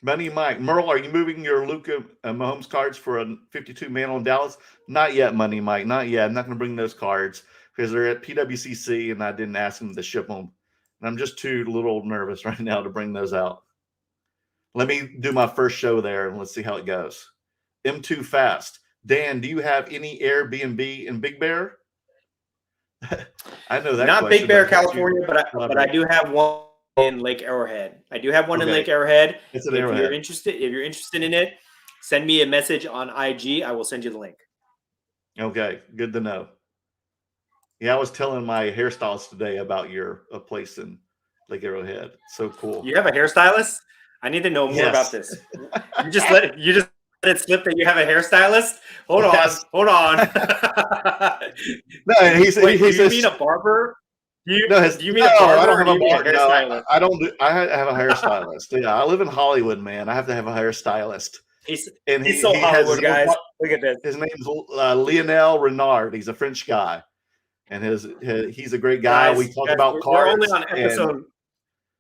Money Mike. Merle, are you moving your Luka Mahomes cards for a 52 man on Dallas? Not yet, Money Mike. Not yet. I'm not going to bring those cards because they're at PWCC and I didn't ask them to ship them. And I'm just too little nervous right now to bring those out. Let me do my first show there and let's see how it goes. M2 Fast. Dan, do you have any Airbnb in Big Bear? I know that. Not Big Bear, California, but I do have one in Lake Arrowhead. I do have one in Lake Arrowhead. It's an Arrowhead. If you're interested in it, send me a message on IG. I will send you the link. Okay, good to know. Yeah, I was telling my hairstylist today about your place in Lake Arrowhead. So cool. You have a hairstylist? I need to know more about this. You just let it slip that you have a hairstylist? Hold on. No, he says, you mean a barber? Do you mean a barber? I don't have a barber. No, I don't. I have a hairstylist. Yeah, I live in Hollywood, man. I have to have a hairstylist. He's so Hollywood, guys. Look at this. His name's Lionel Renard. He's a French guy, and he's a great guy. We talk about cars. We're only on episode.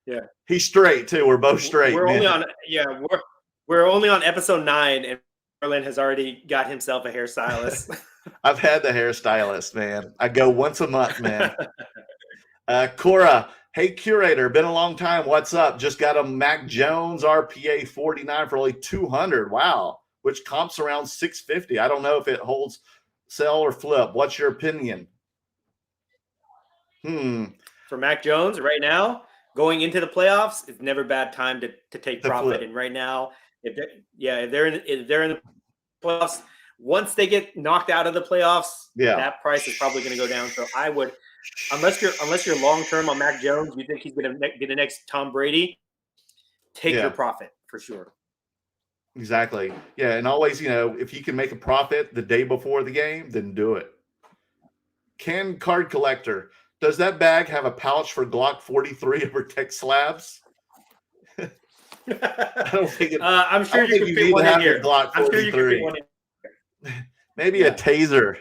Yeah, he's straight too. We're both straight. We're only on episode 9, and Merlin has already got himself a hairstylist. I've had the hairstylist, man. I go once a month, man. Cora, hey curator, been a long time. What's up? Just got a Mac Jones RPA 49 for only 200. Wow, which comps around 650. I don't know if it holds sell or flip. What's your opinion? For Mac Jones right now, going into the playoffs, it's never a bad time to take profit. And right now, if they're in the playoffs, once they get knocked out of the playoffs, that price is probably going to go down. So I would, unless you're long term on Mac Jones, you think he's going to be the next Tom Brady, take your profit for sure. Exactly. Yeah, and always, if you can make a profit the day before the game, then do it. Ken Card Collector, does that bag have a pouch for Glock 43 to protect slabs? I don't think it. I'm sure you can fit one in here. Glock 43. I'm sure you can fit one in. Maybe a taser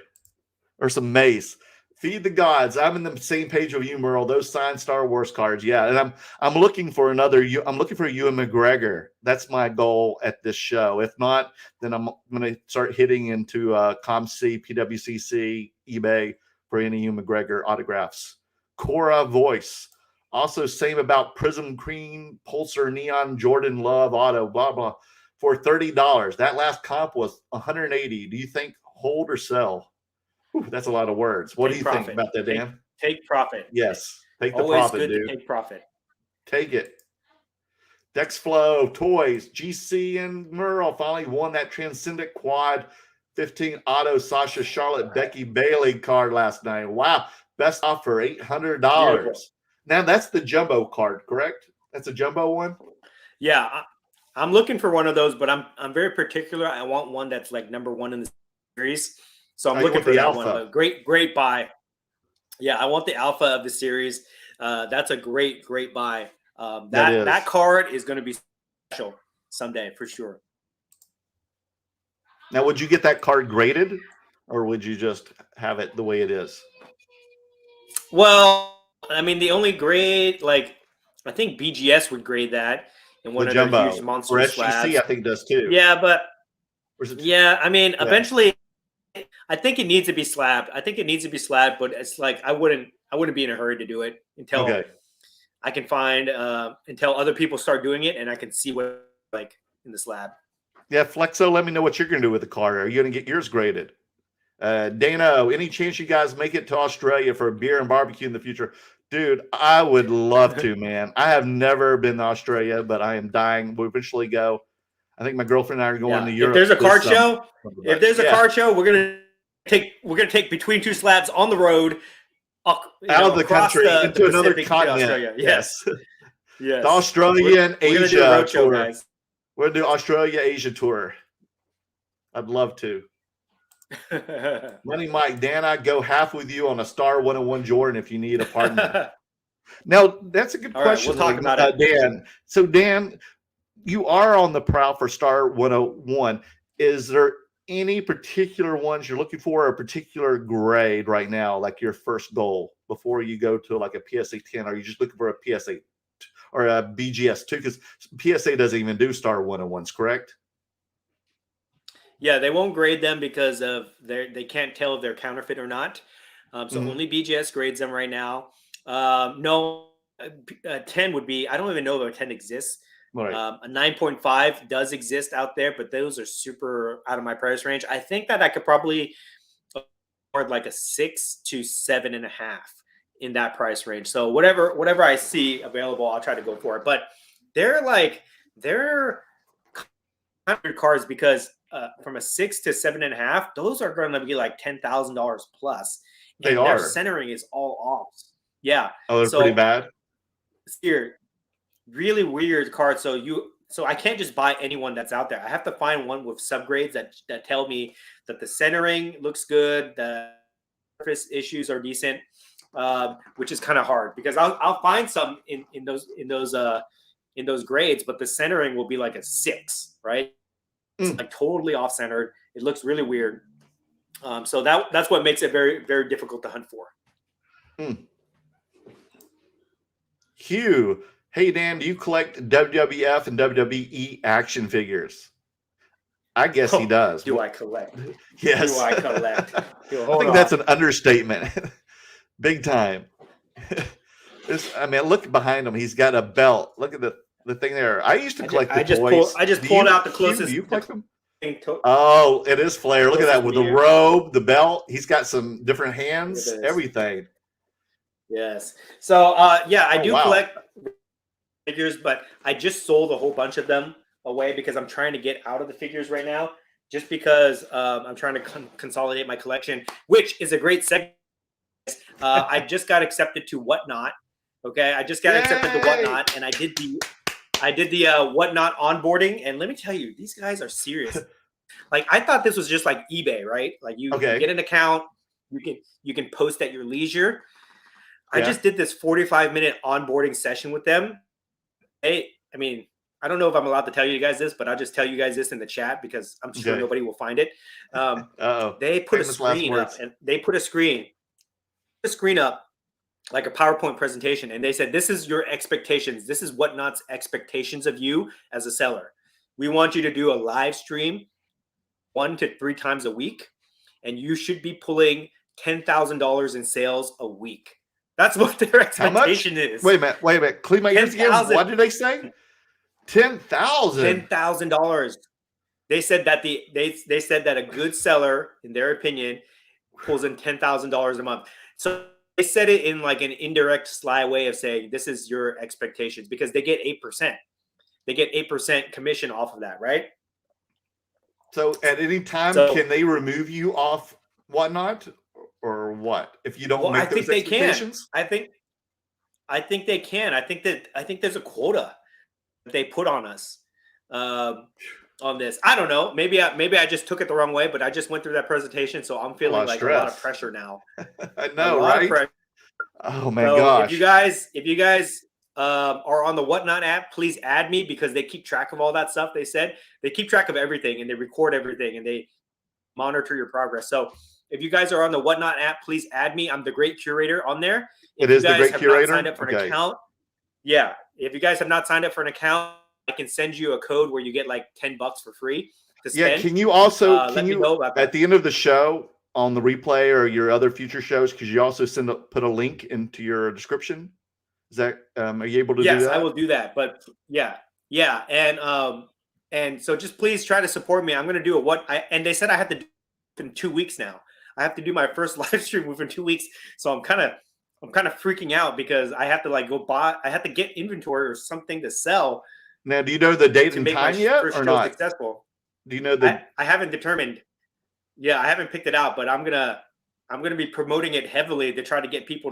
or some mace. Feed the gods. I'm in the same page with you, Merle. Those signed Star Wars cards, and I'm looking for another. I'm looking for Ewan McGregor. That's my goal at this show. If not, then I'm going to start hitting into ComC, PWCC, eBay for any Ewan McGregor autographs. Cora Voice. Also, same about Prism Green, Pulsar, Neon, Jordan Love, Auto, blah, blah, for $30. That last comp was $180. Do you think hold or sell? Whew, that's a lot of words. What do you think about that, Dan? Take profit. Yes. Take the Always profit, good dude. To take profit. Take it. Dexflow, Toys, GC, and Merle finally won that Transcendent Quad 15 Auto Sasha Charlotte Becky Bailey card last night. Wow. Best offer, $800. Beautiful. Now that's the jumbo card, correct? That's a jumbo one? Yeah. I'm looking for one of those, but I'm very particular. I want one that's like number 1 in the series. So I'm looking for that alpha. One. Great buy. Yeah, I want the alpha of the series. That's a great buy. That card is going to be special someday for sure. Now, would you get that card graded, or would you just have it the way it is? Well, I mean, the only grade, I think BGS would grade that in one of their huge monster slabs. I think does too. Yeah, but I mean, eventually, I think it needs to be slabbed. But it's like I wouldn't be in a hurry to do it until I can find until other people start doing it and I can see what in the slab. Yeah, Flexo, let me know what you're going to do with the card. Are you going to get yours graded? Dano, any chance you guys make it to Australia for a beer and barbecue in the future? Dude, I would love to, man. I have never been to Australia, but I am dying. We'll eventually go. I think my girlfriend and I are going to Europe. If there's a card show, we're gonna take between two slabs on the road out of the country into another continent. Yes. Yes. The Australia and Asia tour. Guys. We're gonna do Australia Asia tour. I'd love to. Money Mike, Dan, I'd go half with you on a Star 101 Jordan if you need a partner. Now, that's a good question. We'll talk about it. Dan. So, Dan, you are on the prowl for Star 101. Is there any particular ones you're looking for, or a particular grade right now, like your first goal before you go to like a PSA 10? Are you just looking for a PSA or a BGS 2? Because PSA doesn't even do Star 101s, correct? Yeah, they won't grade them because of they can't tell if they're counterfeit or not. So only BGS grades them right now. No, 10 would be, I don't even know if a 10 exists. Right. A 9.5 does exist out there, but those are super out of my price range. I think that I could probably afford like a 6 to 7.5 in that price range. So whatever I see available, I'll try to go for it. But they're 100 cards because from a 6 to 7.5, those are going to be like $10,000 plus. They and are. Their centering is all off. Yeah. Oh, they're pretty bad. Here, really weird card. So I can't just buy anyone that's out there. I have to find one with subgrades that tell me that the centering looks good, the surface issues are decent, which is kind of hard because I'll find some in those grades, but the centering will be like a 6, right? It's like totally off centered. It looks really weird. So that's what makes it very, very difficult to hunt for. Hugh, hey Dan, do you collect WWF and WWE action figures? I guess he does. Do I collect? Yes. Do I collect? I think that's an understatement. Big time. Look behind him. He's got a belt. Look at the thing there. I used to collect toys. I just pulled out the closest. Do you collect them? Oh, it is Flair. Look at that with the robe, the belt. He's got some different hands, everything. Yes. So, I do collect figures, but I just sold a whole bunch of them away because I'm trying to get out of the figures right now, just because I'm trying to consolidate my collection, which is a great segue. I just got accepted to Whatnot. Okay, I just got accepted to Whatnot, and I did the Whatnot onboarding, and let me tell you, these guys are serious. Like, I thought this was just like eBay, right? Like you get an account, you can post at your leisure. I just did this 45-minute onboarding session with them. Hey, I don't know if I'm allowed to tell you guys this, but I'll just tell you guys this in the chat because I'm sure nobody will find it. They put a screen up, and they put a screen up like a PowerPoint presentation, and they said, "This is your expectations. This is Whatnot's expectations of you as a seller. We want you to do a live stream 1 to 3 times a week, and you should be pulling $10,000 in sales a week." That's what their expectation is. Wait a minute. Clean my ears again. What did they say? $10,000. $10,000. They said that they said that a good seller, in their opinion, pulls in $10,000 a month. So they said it in like an indirect, sly way of saying this is your expectations because they get 8%. They get 8% commission off of that, right? So at any time, can they remove you off Whatnot? Or what if you don't make those expectations? I think they can. I think there's a quota that they put on us on this. I don't know. Maybe I just took it the wrong way, but I just went through that presentation, so I'm feeling like a lot of pressure now. I know, right? Oh my gosh! If you guys are on the Whatnot app, please add me because they keep track of all that stuff. They said they keep track of everything and they record everything and they monitor your progress. So if you guys are on the Whatnot app, please add me. I'm the Great Curator on there. If you guys have not signed up for an account, if you guys have not signed up for an account, I can send you a code where you get like $10 for free to spend. Yeah, can you also at the end of the show on the replay or your other future shows, because you also put a link into your description? Is that are you able to do that? Yes, I will do that. But and so just please try to support me. I'm going to do and they said I have to do it in 2 weeks now. I have to do my first live stream within 2 weeks. So I'm kind of freaking out because I have to I have to get inventory or something to sell. Now, do you know the date and time yet or not? Successful. Do you know I haven't determined. Yeah, I haven't picked it out, but I'm gonna be promoting it heavily to try to get people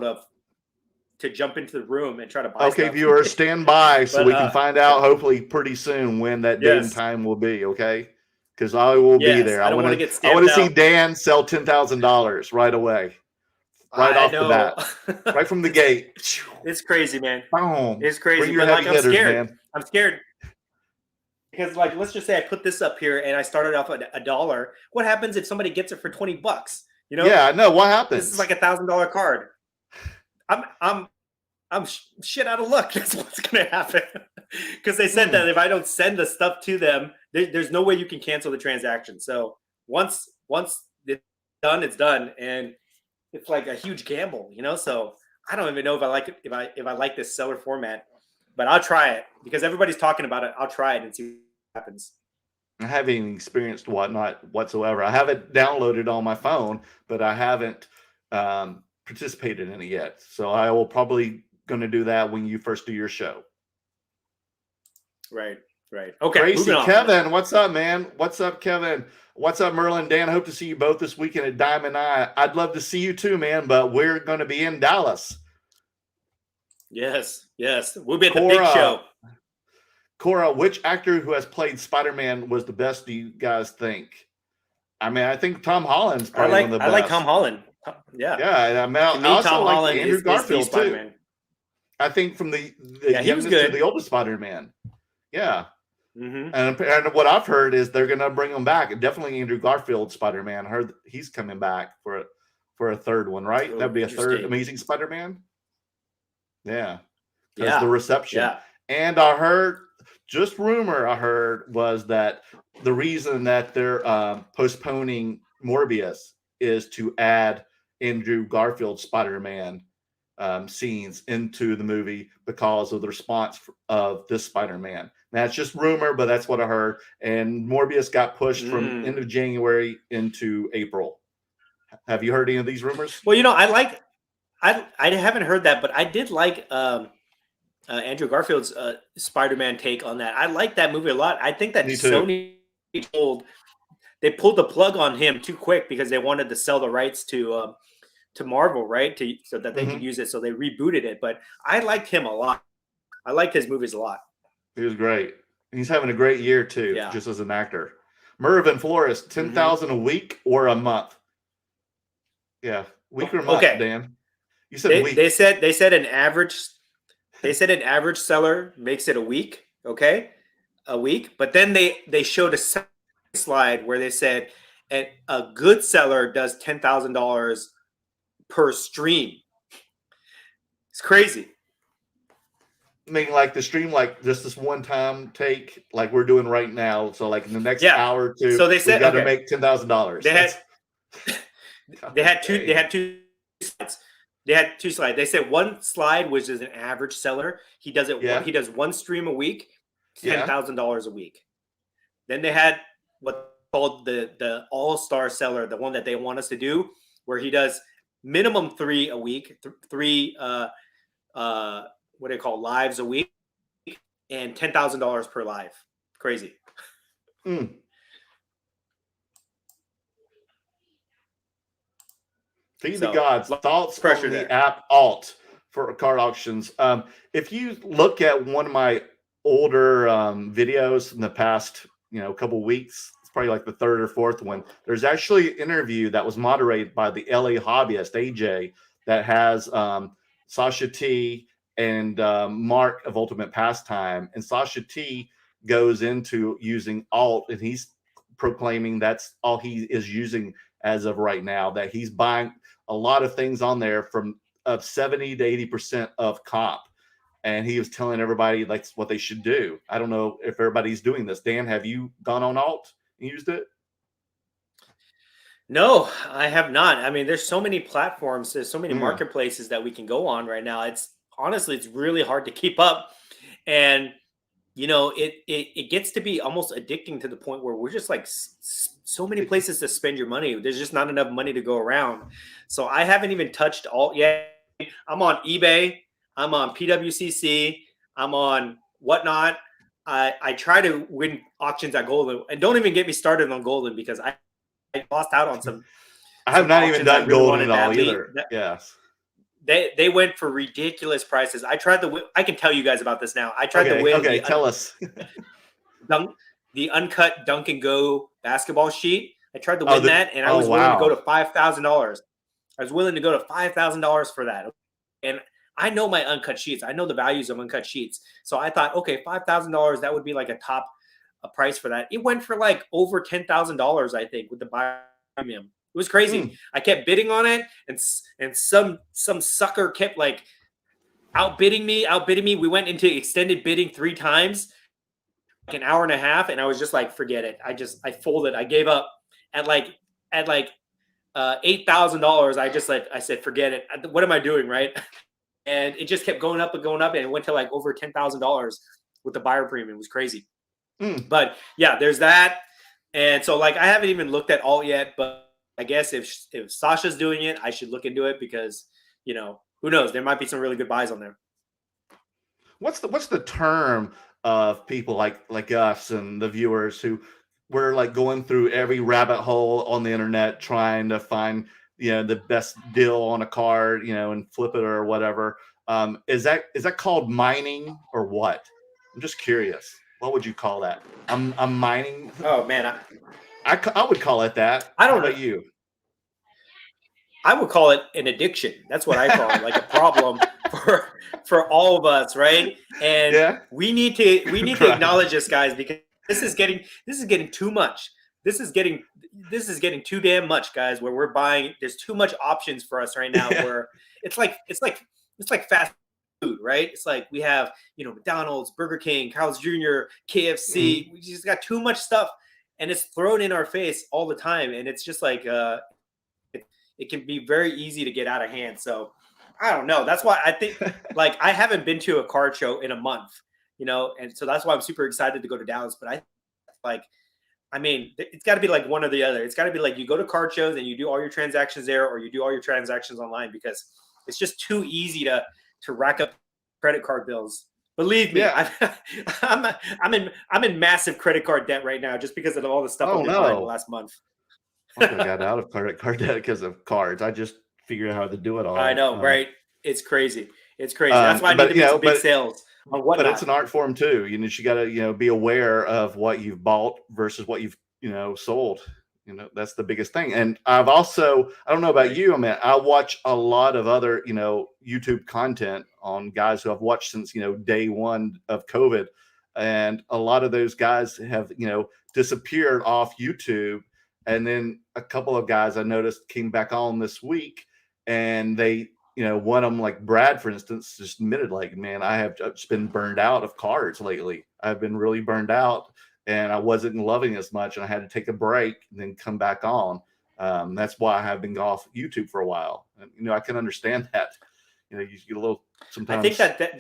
to jump into the room and try to buy stuff. Viewers, stand by so we can find out hopefully pretty soon when that date and time will be. Okay. Because I will be there. I want to see Dan sell $10,000 right away, off the bat, right from the gate. It's crazy, man. Boom. It's crazy. Bring your heavy hitters, I'm scared. man. I'm scared. Because like, let's just say I put this up here and I started off at $1. What happens if somebody gets it for $20? You know? Yeah, I know. What happens? This is like $1,000 card. I'm shit out of luck. That's what's gonna happen. Because they said that if I don't send the stuff to them, there's no way you can cancel the transaction. So once it's done, it's done, and it's like a huge gamble, you know. So I don't even know if I like it, if I like this seller format, but I'll try it because everybody's talking about it. I'll try it and see what happens. I haven't experienced whatnot whatsoever. I haven't downloaded on my phone, but I haven't participated in it yet. So I will probably going to do that when you first do your show. Right. Okay. Gracie, Kevin, what's up, man? What's up, Kevin? What's up, Merlin? Dan, hope to see you both this weekend at Diamond Eye. I'd love to see you too, man, but we're going to be in Dallas. Yes. We'll be at the big show. Cora, which actor who has played Spider-Man was the best, do you guys think? I mean, I think Tom Holland's probably one of the best. I like Tom Holland. Yeah. I mean, I also Tom like Holland Andrew Garfield too. I think from the he was good. To the oldest Spider-Man. Yeah. Mm-hmm. And what I've heard is they're going to bring him back. Definitely Andrew Garfield Spider-Man. I heard he's coming back for a third one, right? Oh, that'd be a third Amazing Spider-Man. Yeah. Yeah. The reception. Yeah. And I heard, just rumor I heard was that the reason that they're postponing Morbius is to add Andrew Garfield Spider-Man scenes into the movie because of the response of this Spider-Man. Now it's just rumor, but that's what I heard. And Morbius got pushed from end of January into April. Have you heard any of these rumors? Well, you know, I haven't heard that, but I did like Andrew Garfield's Spider-Man take on that. I like that movie a lot. I think that Sony pulled the plug on him too quick because they wanted to sell the rights to Marvel, right? So that they could use it. So they rebooted it. But I liked him a lot. I liked his movies a lot. He was great. He's having a great year too, just as an actor. Mervyn Flores, 10,000 a week or a month? Yeah, week or month, Dan. You said week. They said an average. They said an average seller makes it a week. Okay, a week. But then they showed a slide where they said a good seller does $10,000 per stream. It's crazy. I mean, like the stream, like just this one time take, like we're doing right now. So, like in the next hour or two, so they said we got to make $10,000. They had two slides. They had two slides. They said one slide, which is an average seller, he does it. He does one stream a week, $10,000 a week. Then they had what called the all-star seller, the one that they want us to do, where he does minimum 3 a week, three what do they call lives a week, and $10,000 per live. Crazy. Feed the gods. Thoughts on the app Alt for card auctions. If you look at one of my older videos in the past, couple weeks, it's probably like the third or fourth one. There's actually an interview that was moderated by the LA hobbyist AJ that has Sasha T and Mark of Ultimate Pastime, and Sasha T goes into using Alt, and he's proclaiming that's all he is using as of right now, that he's buying a lot of things on there from 70 to 80% of comp. And he was telling everybody that's what they should do. I don't know if everybody's doing this. Dan, have you gone on Alt and used it? No, I have not. I mean, there's so many platforms, there's so many marketplaces that we can go on right now. It's really hard to keep up. And it gets to be almost addicting to the point where we're just like so many places to spend your money. There's just not enough money to go around. So I haven't even touched Alt yet. I'm on eBay. I'm on PWCC. I'm on Whatnot. I try to win auctions at Golden, and don't even get me started on Golden because I lost out on some. I have not even done Golden at all either. Yes. They went for ridiculous prices. I tried to win. I can tell you guys about this now. I tried to win. Okay, tell us. The uncut Dunk and Go basketball sheet. I tried to win that, and I was willing to go to $5,000. I was willing to go to $5,000 for that. And I know my uncut sheets. I know the values of uncut sheets. So I thought, okay, $5,000, that would be like a top a price for that. It went for like over $10,000, I think, with the buyer premium. It was crazy. I kept bidding on it, and some sucker kept like outbidding me. We went into extended bidding 3 times, like an hour and a half, and I was just like, forget it. I folded. I gave up at like $8,000. I said, forget it. What am I doing, right? And it just kept going up, and it went to like over $10,000 with the buyer premium. It was crazy. But yeah, there's that. And so like I haven't even looked at alt yet, but I guess if Sasha's doing it, I should look into it because, you know, who knows? There might be some really good buys on there. What's the term of people like us and the viewers who we're like going through every rabbit hole on the internet trying to find, you know, the best deal on a card, you know, and flip it or whatever. Is that called mining or what? I'm just curious. What would you call that? I'm mining. Oh man, I would call it that. I don't How know. about you? I would call it an addiction. That's what I call it, like a problem for all of us, right? And we need to acknowledge this, guys, because this is getting too much. This is getting too damn much, guys. Where we're buying, there's too much options for us right now. Where it's like fast food, right? It's like we have, you know, McDonald's, Burger King, Carl's Jr., KFC. We just got too much stuff, and it's thrown in our face all the time, and it's just like it can be very easy to get out of hand. So I don't know. That's why I think like I haven't been to a card show in a month, you know, and so that's why I'm super excited to go to Dallas. But I mean, it's got to be like one or the other. It's got to be like you go to card shows and you do all your transactions there, or you do all your transactions online, because it's just too easy to rack up credit card bills. Believe me, I'm in massive credit card debt right now just because of all the stuff I've been buying the last month. I got out of credit card debt because of cards. I just figured out how to do it all. I know, right? It's crazy. It's crazy. That's why I need to make some big sales on whatnot. But it's an art form too. You know, you got to, you know, be aware of what you've bought versus what you've, you know, sold. You know, that's the biggest thing. And I've also, I don't know about you, I mean, I watch a lot of other, you know, YouTube content on guys who I've watched since, you know, day one of COVID. And a lot of those guys have, you know, disappeared off YouTube. And then a couple of guys I noticed came back on this week, and they, you know, one of them, like Brad, for instance, just admitted, like, man, I have just been burned out of cards lately. I've been really burned out, and I wasn't loving as much, and I had to take a break and then come back on. That's why I have been off YouTube for a while. And, you know, I can understand that. You know, you get a little sometimes. I think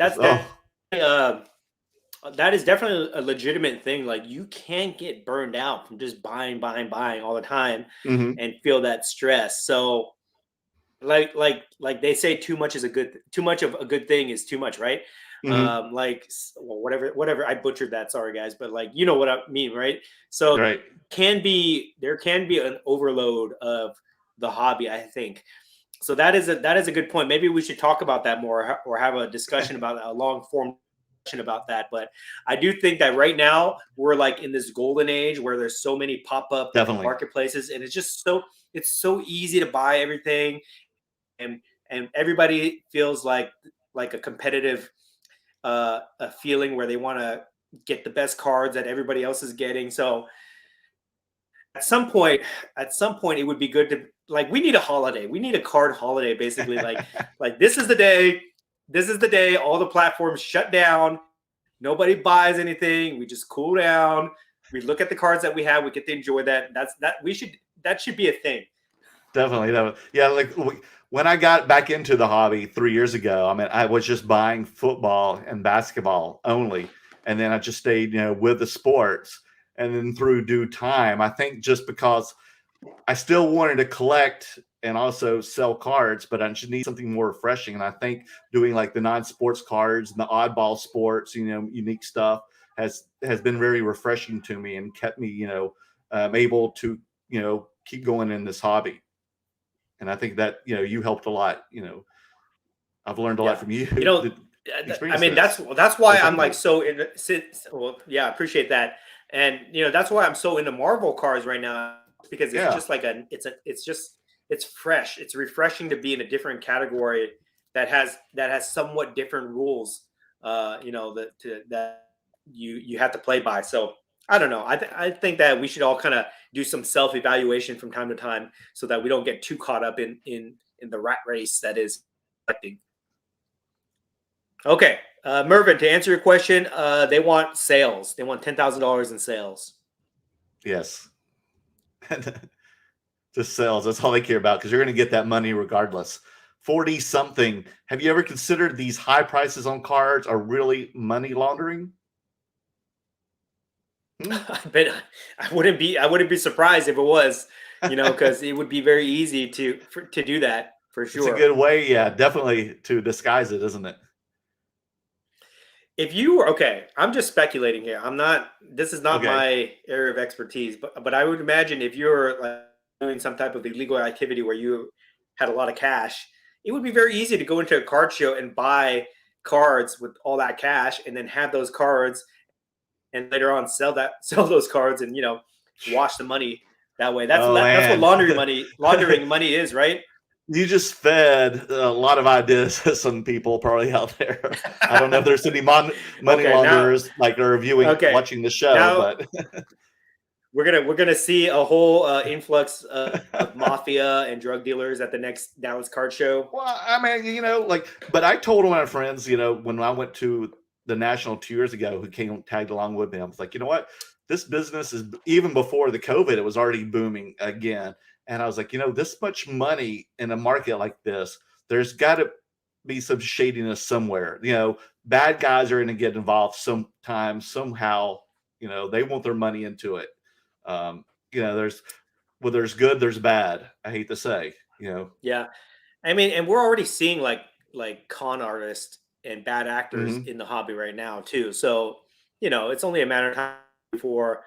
that is definitely a legitimate thing. Like, you can't get burned out from just buying all the time and feel that stress. So like they say, too much of a good thing is too much, right? Whatever. I butchered that. Sorry, guys. But like, you know what I mean, right? So there can be an overload of the hobby, I think. So that is a good point. Maybe we should talk about that more, or have a discussion about a long form about that. But I do think that right now we're like in this golden age where there's so many pop-up marketplaces, and it's so easy to buy everything, and everybody feels like a competitive a feeling where they want to get the best cards that everybody else is getting. So at some point it would be good to, like, we need a holiday. We need a card holiday, basically. like this is the day all the platforms shut down. Nobody buys anything. We just cool down. We look at the cards that we have. We get to enjoy that. That should be a thing. Definitely. Yeah. Like when I got back into the hobby 3 years ago, I mean, I was just buying football and basketball only. And then I just stayed, you know, with the sports. And then through due time, I think just because I still wanted to collect and also sell cards, but I just need something more refreshing. And I think doing like the non-sports cards and the oddball sports, you know, unique stuff has been very refreshing to me and kept me, you know, able to, you know, keep going in this hobby. And I think that, you know, you helped a lot. You know, I've learned a lot from you. You know, I mean, that's why I'm like so in. Well, yeah, I appreciate that. And, you know, that's why I'm so into Marvel cards right now, because it's just like it's fresh. It's refreshing to be in a different category that has somewhat different rules, you know, that you have to play by. So I don't know. I think that we should all kind of do some self-evaluation from time to time so that we don't get too caught up in the rat race that is collecting. Okay, Mervin, to answer your question, they want sales. They want $10,000 in sales. Yes. Just sales. That's all they care about because you're going to get that money regardless. 40 something. Have you ever considered these high prices on cards are really money laundering? I bet I wouldn't be surprised if it was, because it would be very easy to do that for sure. It's a good way, yeah, definitely to disguise it, isn't it? If you were okay, I'm just speculating here. This is not Okay. my area of expertise, but I would imagine if you're like doing some type of illegal activity where you had a lot of cash, it would be very easy to go into a card show and buy cards with all that cash and then have those cards and later on sell those cards and wash the money that way. That's what laundering money is, right? You just fed a lot of ideas to some people probably out there. I don't know if there's any money launderers like are watching the show, but we're gonna see a whole influx of mafia and drug dealers at the next Dallas card show. Well, I mean, but I told one of my friends, when I went to the National 2 years ago, who came tagged along with me, I was like, you know what? This business is, even before the COVID, it was already booming again. And I was like, this much money in a market like this, there's got to be some shadiness somewhere. Bad guys are going to get involved sometimes, somehow. They want their money into it. There's good, there's bad. I hate to say, Yeah, I mean, and we're already seeing like con artists and bad actors in the hobby right now too. So it's only a matter of time before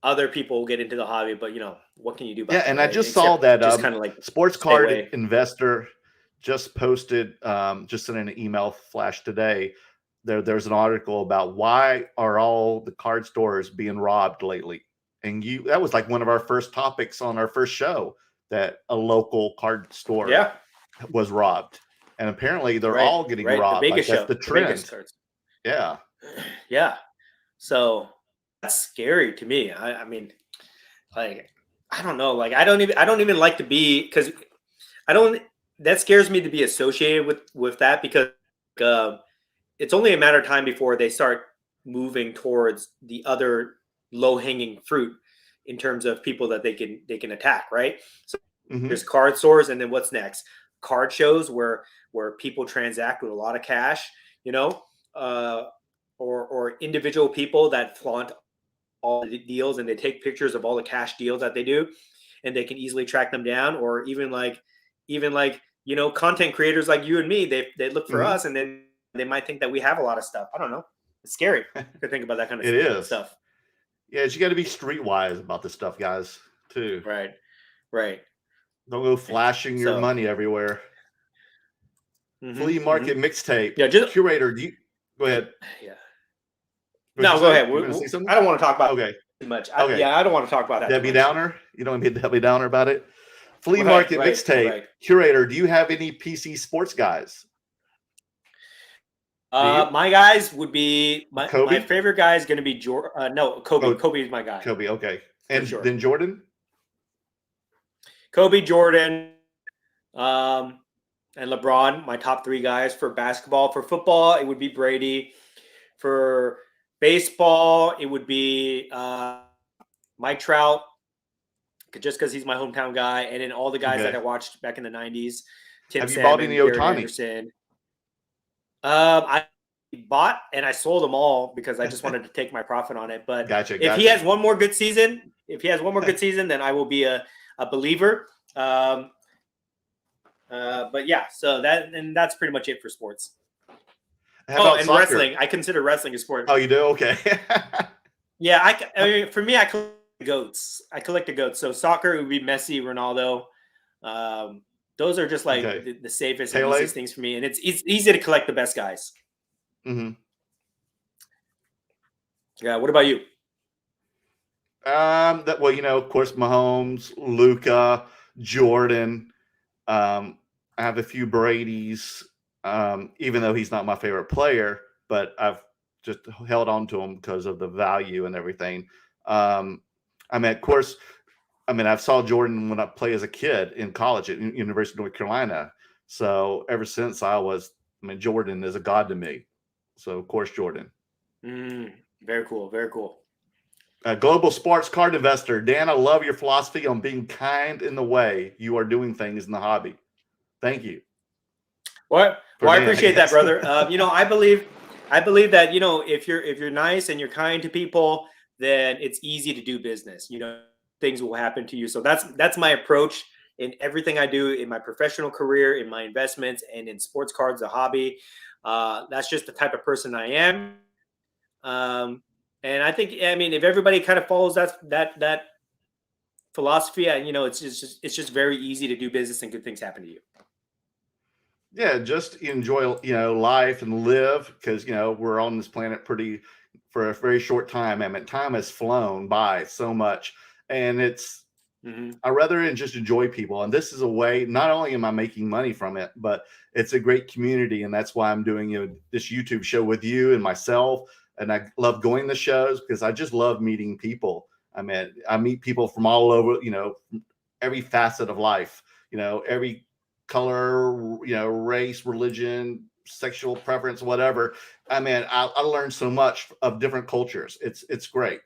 other people will get into the hobby, but what can you do about it? And I just saw that kind of like Sports Card Investor just posted, just in an email flash today. There's an article about why are all the card stores being robbed lately. And that was like one of our first topics on our first show, that a local card store was robbed. And apparently they're all getting robbed. That's the trend. Yeah. Yeah. So that's scary to me. I mean, like, I don't know. Like, I don't even like to be, because that scares me to be associated with that, because it's only a matter of time before they start moving towards the other low-hanging fruit in terms of people that they can attack, right? So there's card stores, and then what's next? Card shows where people transact with a lot of cash, or individual people that flaunt all the deals and they take pictures of all the cash deals that they do, and they can easily track them down. Or even content creators like you and me, they look for us, and then they might think that we have a lot of stuff. I don't know. It's scary to think about that kind of stuff. Yeah, you got to be streetwise about this stuff, guys, too. Right. Don't go flashing your money everywhere. Flea market mixtape. Yeah, just curator. Go ahead. Yeah. No, go ahead. I don't want to talk about it too much. I don't want to talk about that. Debbie Downer? You don't want to be Debbie Downer about it? Flea market mixtape. Curator, do you have any PC sports guys? My guys would be my favorite guy is going to be Jordan. No, Kobe. Oh, Kobe is my guy. Kobe, okay. And then Jordan? Kobe, Jordan, and LeBron, my top three guys for basketball. For football, it would be Brady. For baseball, it would be Mike Trout, just because he's my hometown guy. And then all the guys that I watched back in the 90s. Have you bought any Ohtani? I bought and I sold them all because I just wanted to take my profit on it. But gotcha. If he has one more good season, then I will be a believer. But yeah, so that's pretty much it for sports. And soccer? Wrestling. I consider wrestling a sport. Oh, you do? Okay. Yeah, I mean, for me, I collect the goats. So soccer would be Messi, Ronaldo. Those are just like the safest and easiest things for me, and it's easy to collect the best guys. Yeah. What about you? Of course, Mahomes, Luka, Jordan. I have a few Brady's, even though he's not my favorite player, but I've just held on to them because of the value and everything. I mean, of course, I mean, I saw Jordan when I played as a kid in college at University of North Carolina. So ever since I mean, Jordan is a god to me. So of course, Jordan. Very cool. Very cool. Global sports card investor. Dan, I love your philosophy on being kind in the way you are doing things in the hobby. Thank you. Well, I appreciate that, brother. You know, I believe that, you know, if you're nice and you're kind to people, then it's easy to do business. You know, things will happen to you. So that's my approach in everything I do in my professional career, in my investments, and in sports cards, the hobby. That's just the type of person I am. And I think, I mean, if everybody kind of follows that philosophy, you know, it's just very easy to do business and good things happen to you. Yeah, just enjoy, you know, life and live, because, you know, we're on this planet for a very short time. I mean, time has flown by so much, and it's, I rather just enjoy people. And this is a way, not only am I making money from it, but it's a great community. And that's why I'm doing, you know, this YouTube show with you and myself. And I love going to shows because I just love meeting people. I mean, I meet people from all over, you know, every facet of life, you know, every color, you know, race, religion, sexual preference, whatever. I mean, I learned so much of different cultures. It's great.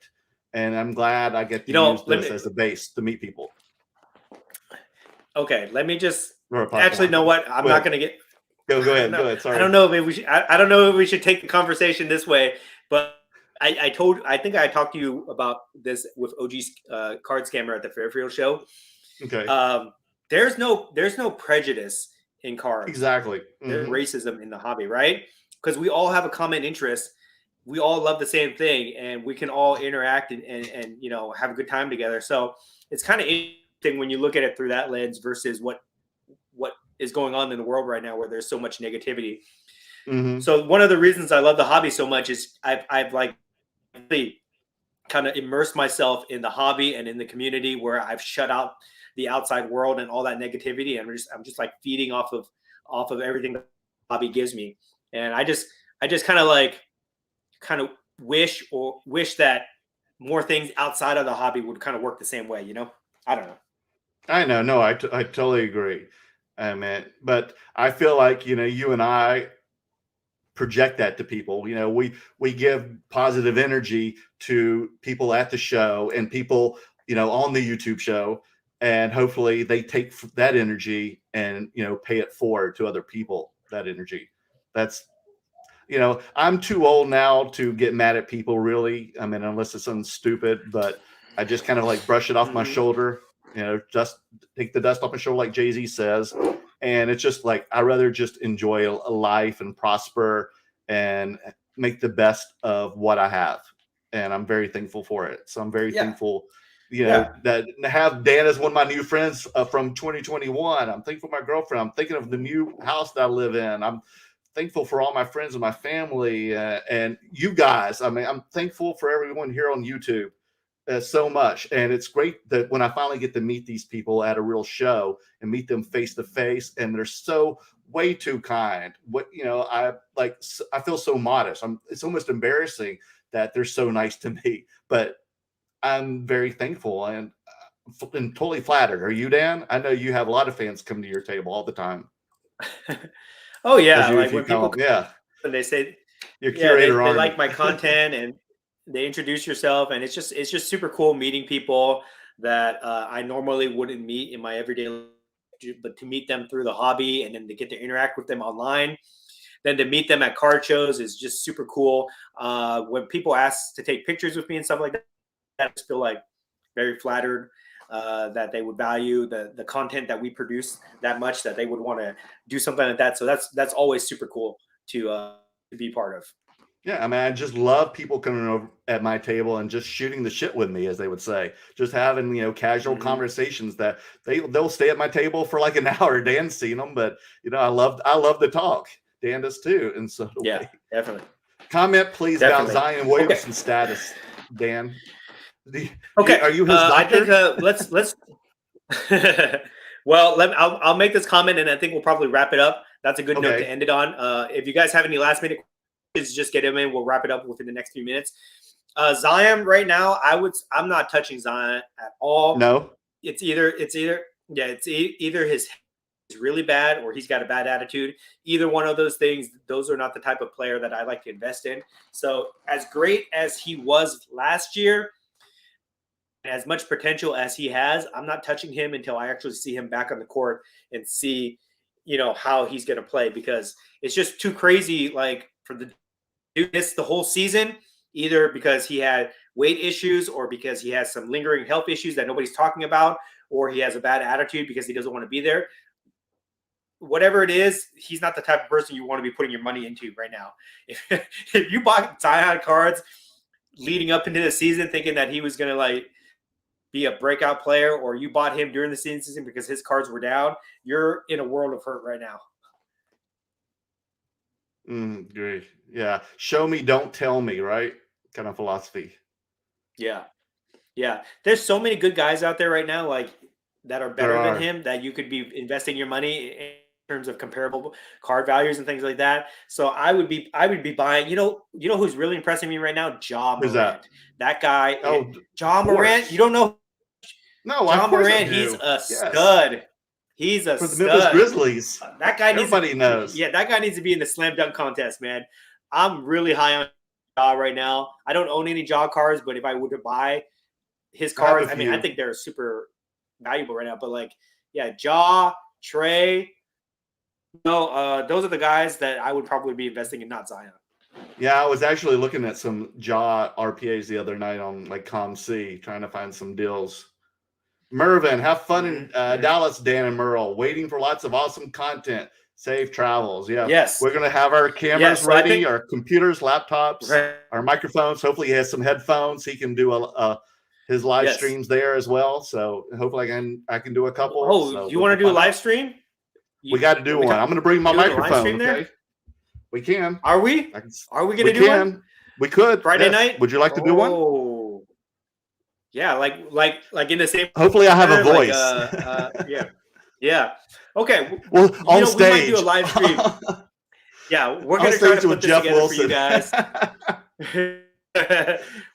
And I'm glad I get to use this as a base to meet people. Okay, let me just actually know what I'm not going to get. Go ahead. Sorry. I don't know if we should. I don't know if we should take the conversation this way, but I think I talked to you about this with OG's card scammer at the Fairfield show. Okay. There's no prejudice in cards. Exactly. There's racism in the hobby, right? Because we all have a common interest. We all love the same thing, and we can all interact and you know, have a good time together. So it's kind of interesting when you look at it through that lens versus what is going on in the world right now, where there's so much negativity. So one of the reasons I love the hobby so much is I've like really kind of immersed myself in the hobby and in the community, where I've shut out the outside world and all that negativity. And I'm just like feeding off of everything the hobby gives me. And I just kind of wish that more things outside of the hobby would kind of work the same way, you know? I don't know. I know. No, I totally agree. I mean, but I feel like, you know, you and I project that to people. You know, we give positive energy to people at the show and people, you know, on the YouTube show, and hopefully they take that energy and, you know, pay it forward to other people, that energy. That's, you know, I'm too old now to get mad at people, really. I mean, unless it's something stupid, but I just kind of like brush it off my shoulder, you know, just take the dust off my shoulder, like Jay-Z says. And it's just like, I rather just enjoy a life and prosper and make the best of what I have. And I'm very thankful for it. So I'm very thankful, you know, that have Dan as one of my new friends from 2021. I'm thankful for my girlfriend. I'm thinking of the new house that I live in. I'm thankful for all my friends and my family and you guys. I mean, I'm thankful for everyone here on YouTube so much. And it's great that when I finally get to meet these people at a real show and meet them face to face, and they're so way too kind. What, you know, I feel so modest. It's almost embarrassing that they're so nice to me, but I'm very thankful and totally flattered. Are you, Dan? I know you have a lot of fans come to your table all the time. Oh yeah, like when people and they say your curator they like my content and they introduce yourself, and it's just super cool meeting people that I normally wouldn't meet in my everyday life, but to meet them through the hobby and then to get to interact with them online, then to meet them at card shows is just super cool. When people ask to take pictures with me and stuff like that, I just feel like very flattered that they would value the content that we produce that much, that they would want to do something like that. So that's always super cool to be part of. Yeah, I mean, I just love people coming over at my table and just shooting the shit with me, as they would say. Just having, you know, casual conversations that they'll stay at my table for like an hour. Dan's seen them, but you know, I love to talk. Dan does too, and so definitely. Comment please about Zion Williamson's status, Dan. Okay, are you his doctor? I think let's. Well, I'll make this comment, and I think we'll probably wrap it up. That's a good note to end it on. If you guys have any last minute is just get him in. We'll wrap it up within the next few minutes. Zion right now, I'm not touching Zion at all. No, it's either his is really bad or he's got a bad attitude. Either one of those things, those are not the type of player that I like to invest in. So as great as he was last year, as much potential as he has, I'm not touching him until I actually see him back on the court and see, how he's going to play, because it's just too crazy. Like for the do this the whole season, either because he had weight issues or because he has some lingering health issues that nobody's talking about, or he has a bad attitude because he doesn't want to be there. Whatever it is, he's not the type of person you want to be putting your money into right now. If you bought Zion cards leading up into the season thinking that he was going to be a breakout player, or you bought him during the season because his cards were down, you're in a world of hurt right now. Great. Yeah. Show me, don't tell me, right? Kind of philosophy. Yeah. Yeah. There's so many good guys out there right now, that are better than him, that you could be investing your money in terms of comparable card values and things like that. So I would be buying, who's really impressing me right now? Ja Morant. Who's that? That guy. Oh, Ja Morant. You don't know? No, Ja Morant, he's a stud. He's a for the stud. Memphis Grizzlies. That guy Everybody knows. Yeah, that guy needs to be in the slam dunk contest, man. I'm really high on Ja right now. I don't own any Ja cards, but if I were to buy his cards, I think they're super valuable right now. But Ja, Trey, those are the guys that I would probably be investing in, not Zion. Yeah, I was actually looking at some Ja RPAs the other night on ComC, trying to find some deals. Mervin, have fun in Dallas, Dan and Merle. Waiting for lots of awesome content. Safe travels. Yeah. Yes. We're going to have our cameras ready, our computers, laptops, our microphones. Hopefully he has some headphones. He can do his live streams there as well. So hopefully I can do a couple. Oh, so you want to do a live stream? We got to do one. I'm going to bring my microphone. Okay. We can. Are we? Are we going to do one? We could. Friday night? Would you like to do one? Yeah, like in the same. Hopefully I have a voice. Yeah. Okay. Well, on stage. We might do a live stream. Yeah, we're going to try to put this together for you guys.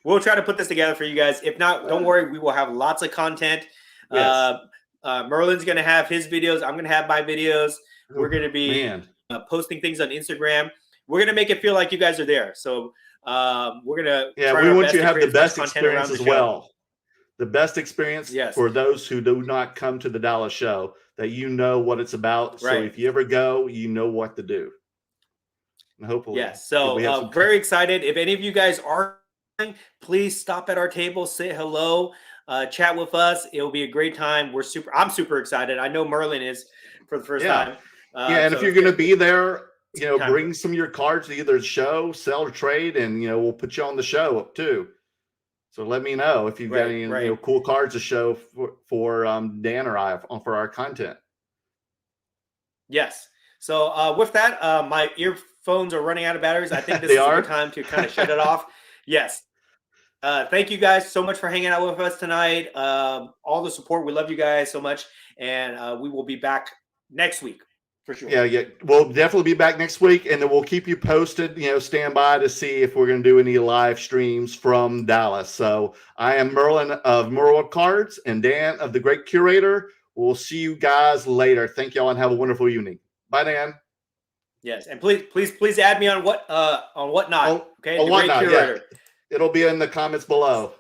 We'll try to put this together for you guys. If not, don't worry. We will have lots of content. Yes. Merlin's going to have his videos. I'm going to have my videos. We're going to be posting things on Instagram. We're going to make it feel like you guys are there. So we're going to we want you to have the best experience as well. The best experience for those who do not come to the Dallas show, that you know what it's about. So if you ever go, you know what to do. And hopefully. Yes. So very excited. If any of you guys are, please stop at our table, say hello, chat with us. It'll be a great time. I'm super excited. I know Merlin is for the first time. And if you're going to be there, bring some of your cards to either show, sell, or trade, and we'll put you on the show too. So let me know if you've got any cool cards to show for Dan or I for our content. Yes. So with that, my earphones are running out of batteries. I think this is a good time to kind of shut it off. Yes. Thank you guys so much for hanging out with us tonight. All the support. We love you guys so much. And we will be back next week. For sure. Yeah. We'll definitely be back next week, and then we'll keep you posted. Stand by to see if we're going to do any live streams from Dallas. So I am Merlin of Merle Cards and Dan of The Great Curator. We'll see you guys later. Thank y'all and have a wonderful evening. Bye, Dan. Yes, and please add me on whatnot. Okay, on whatnot. Yeah. It'll be in the comments below.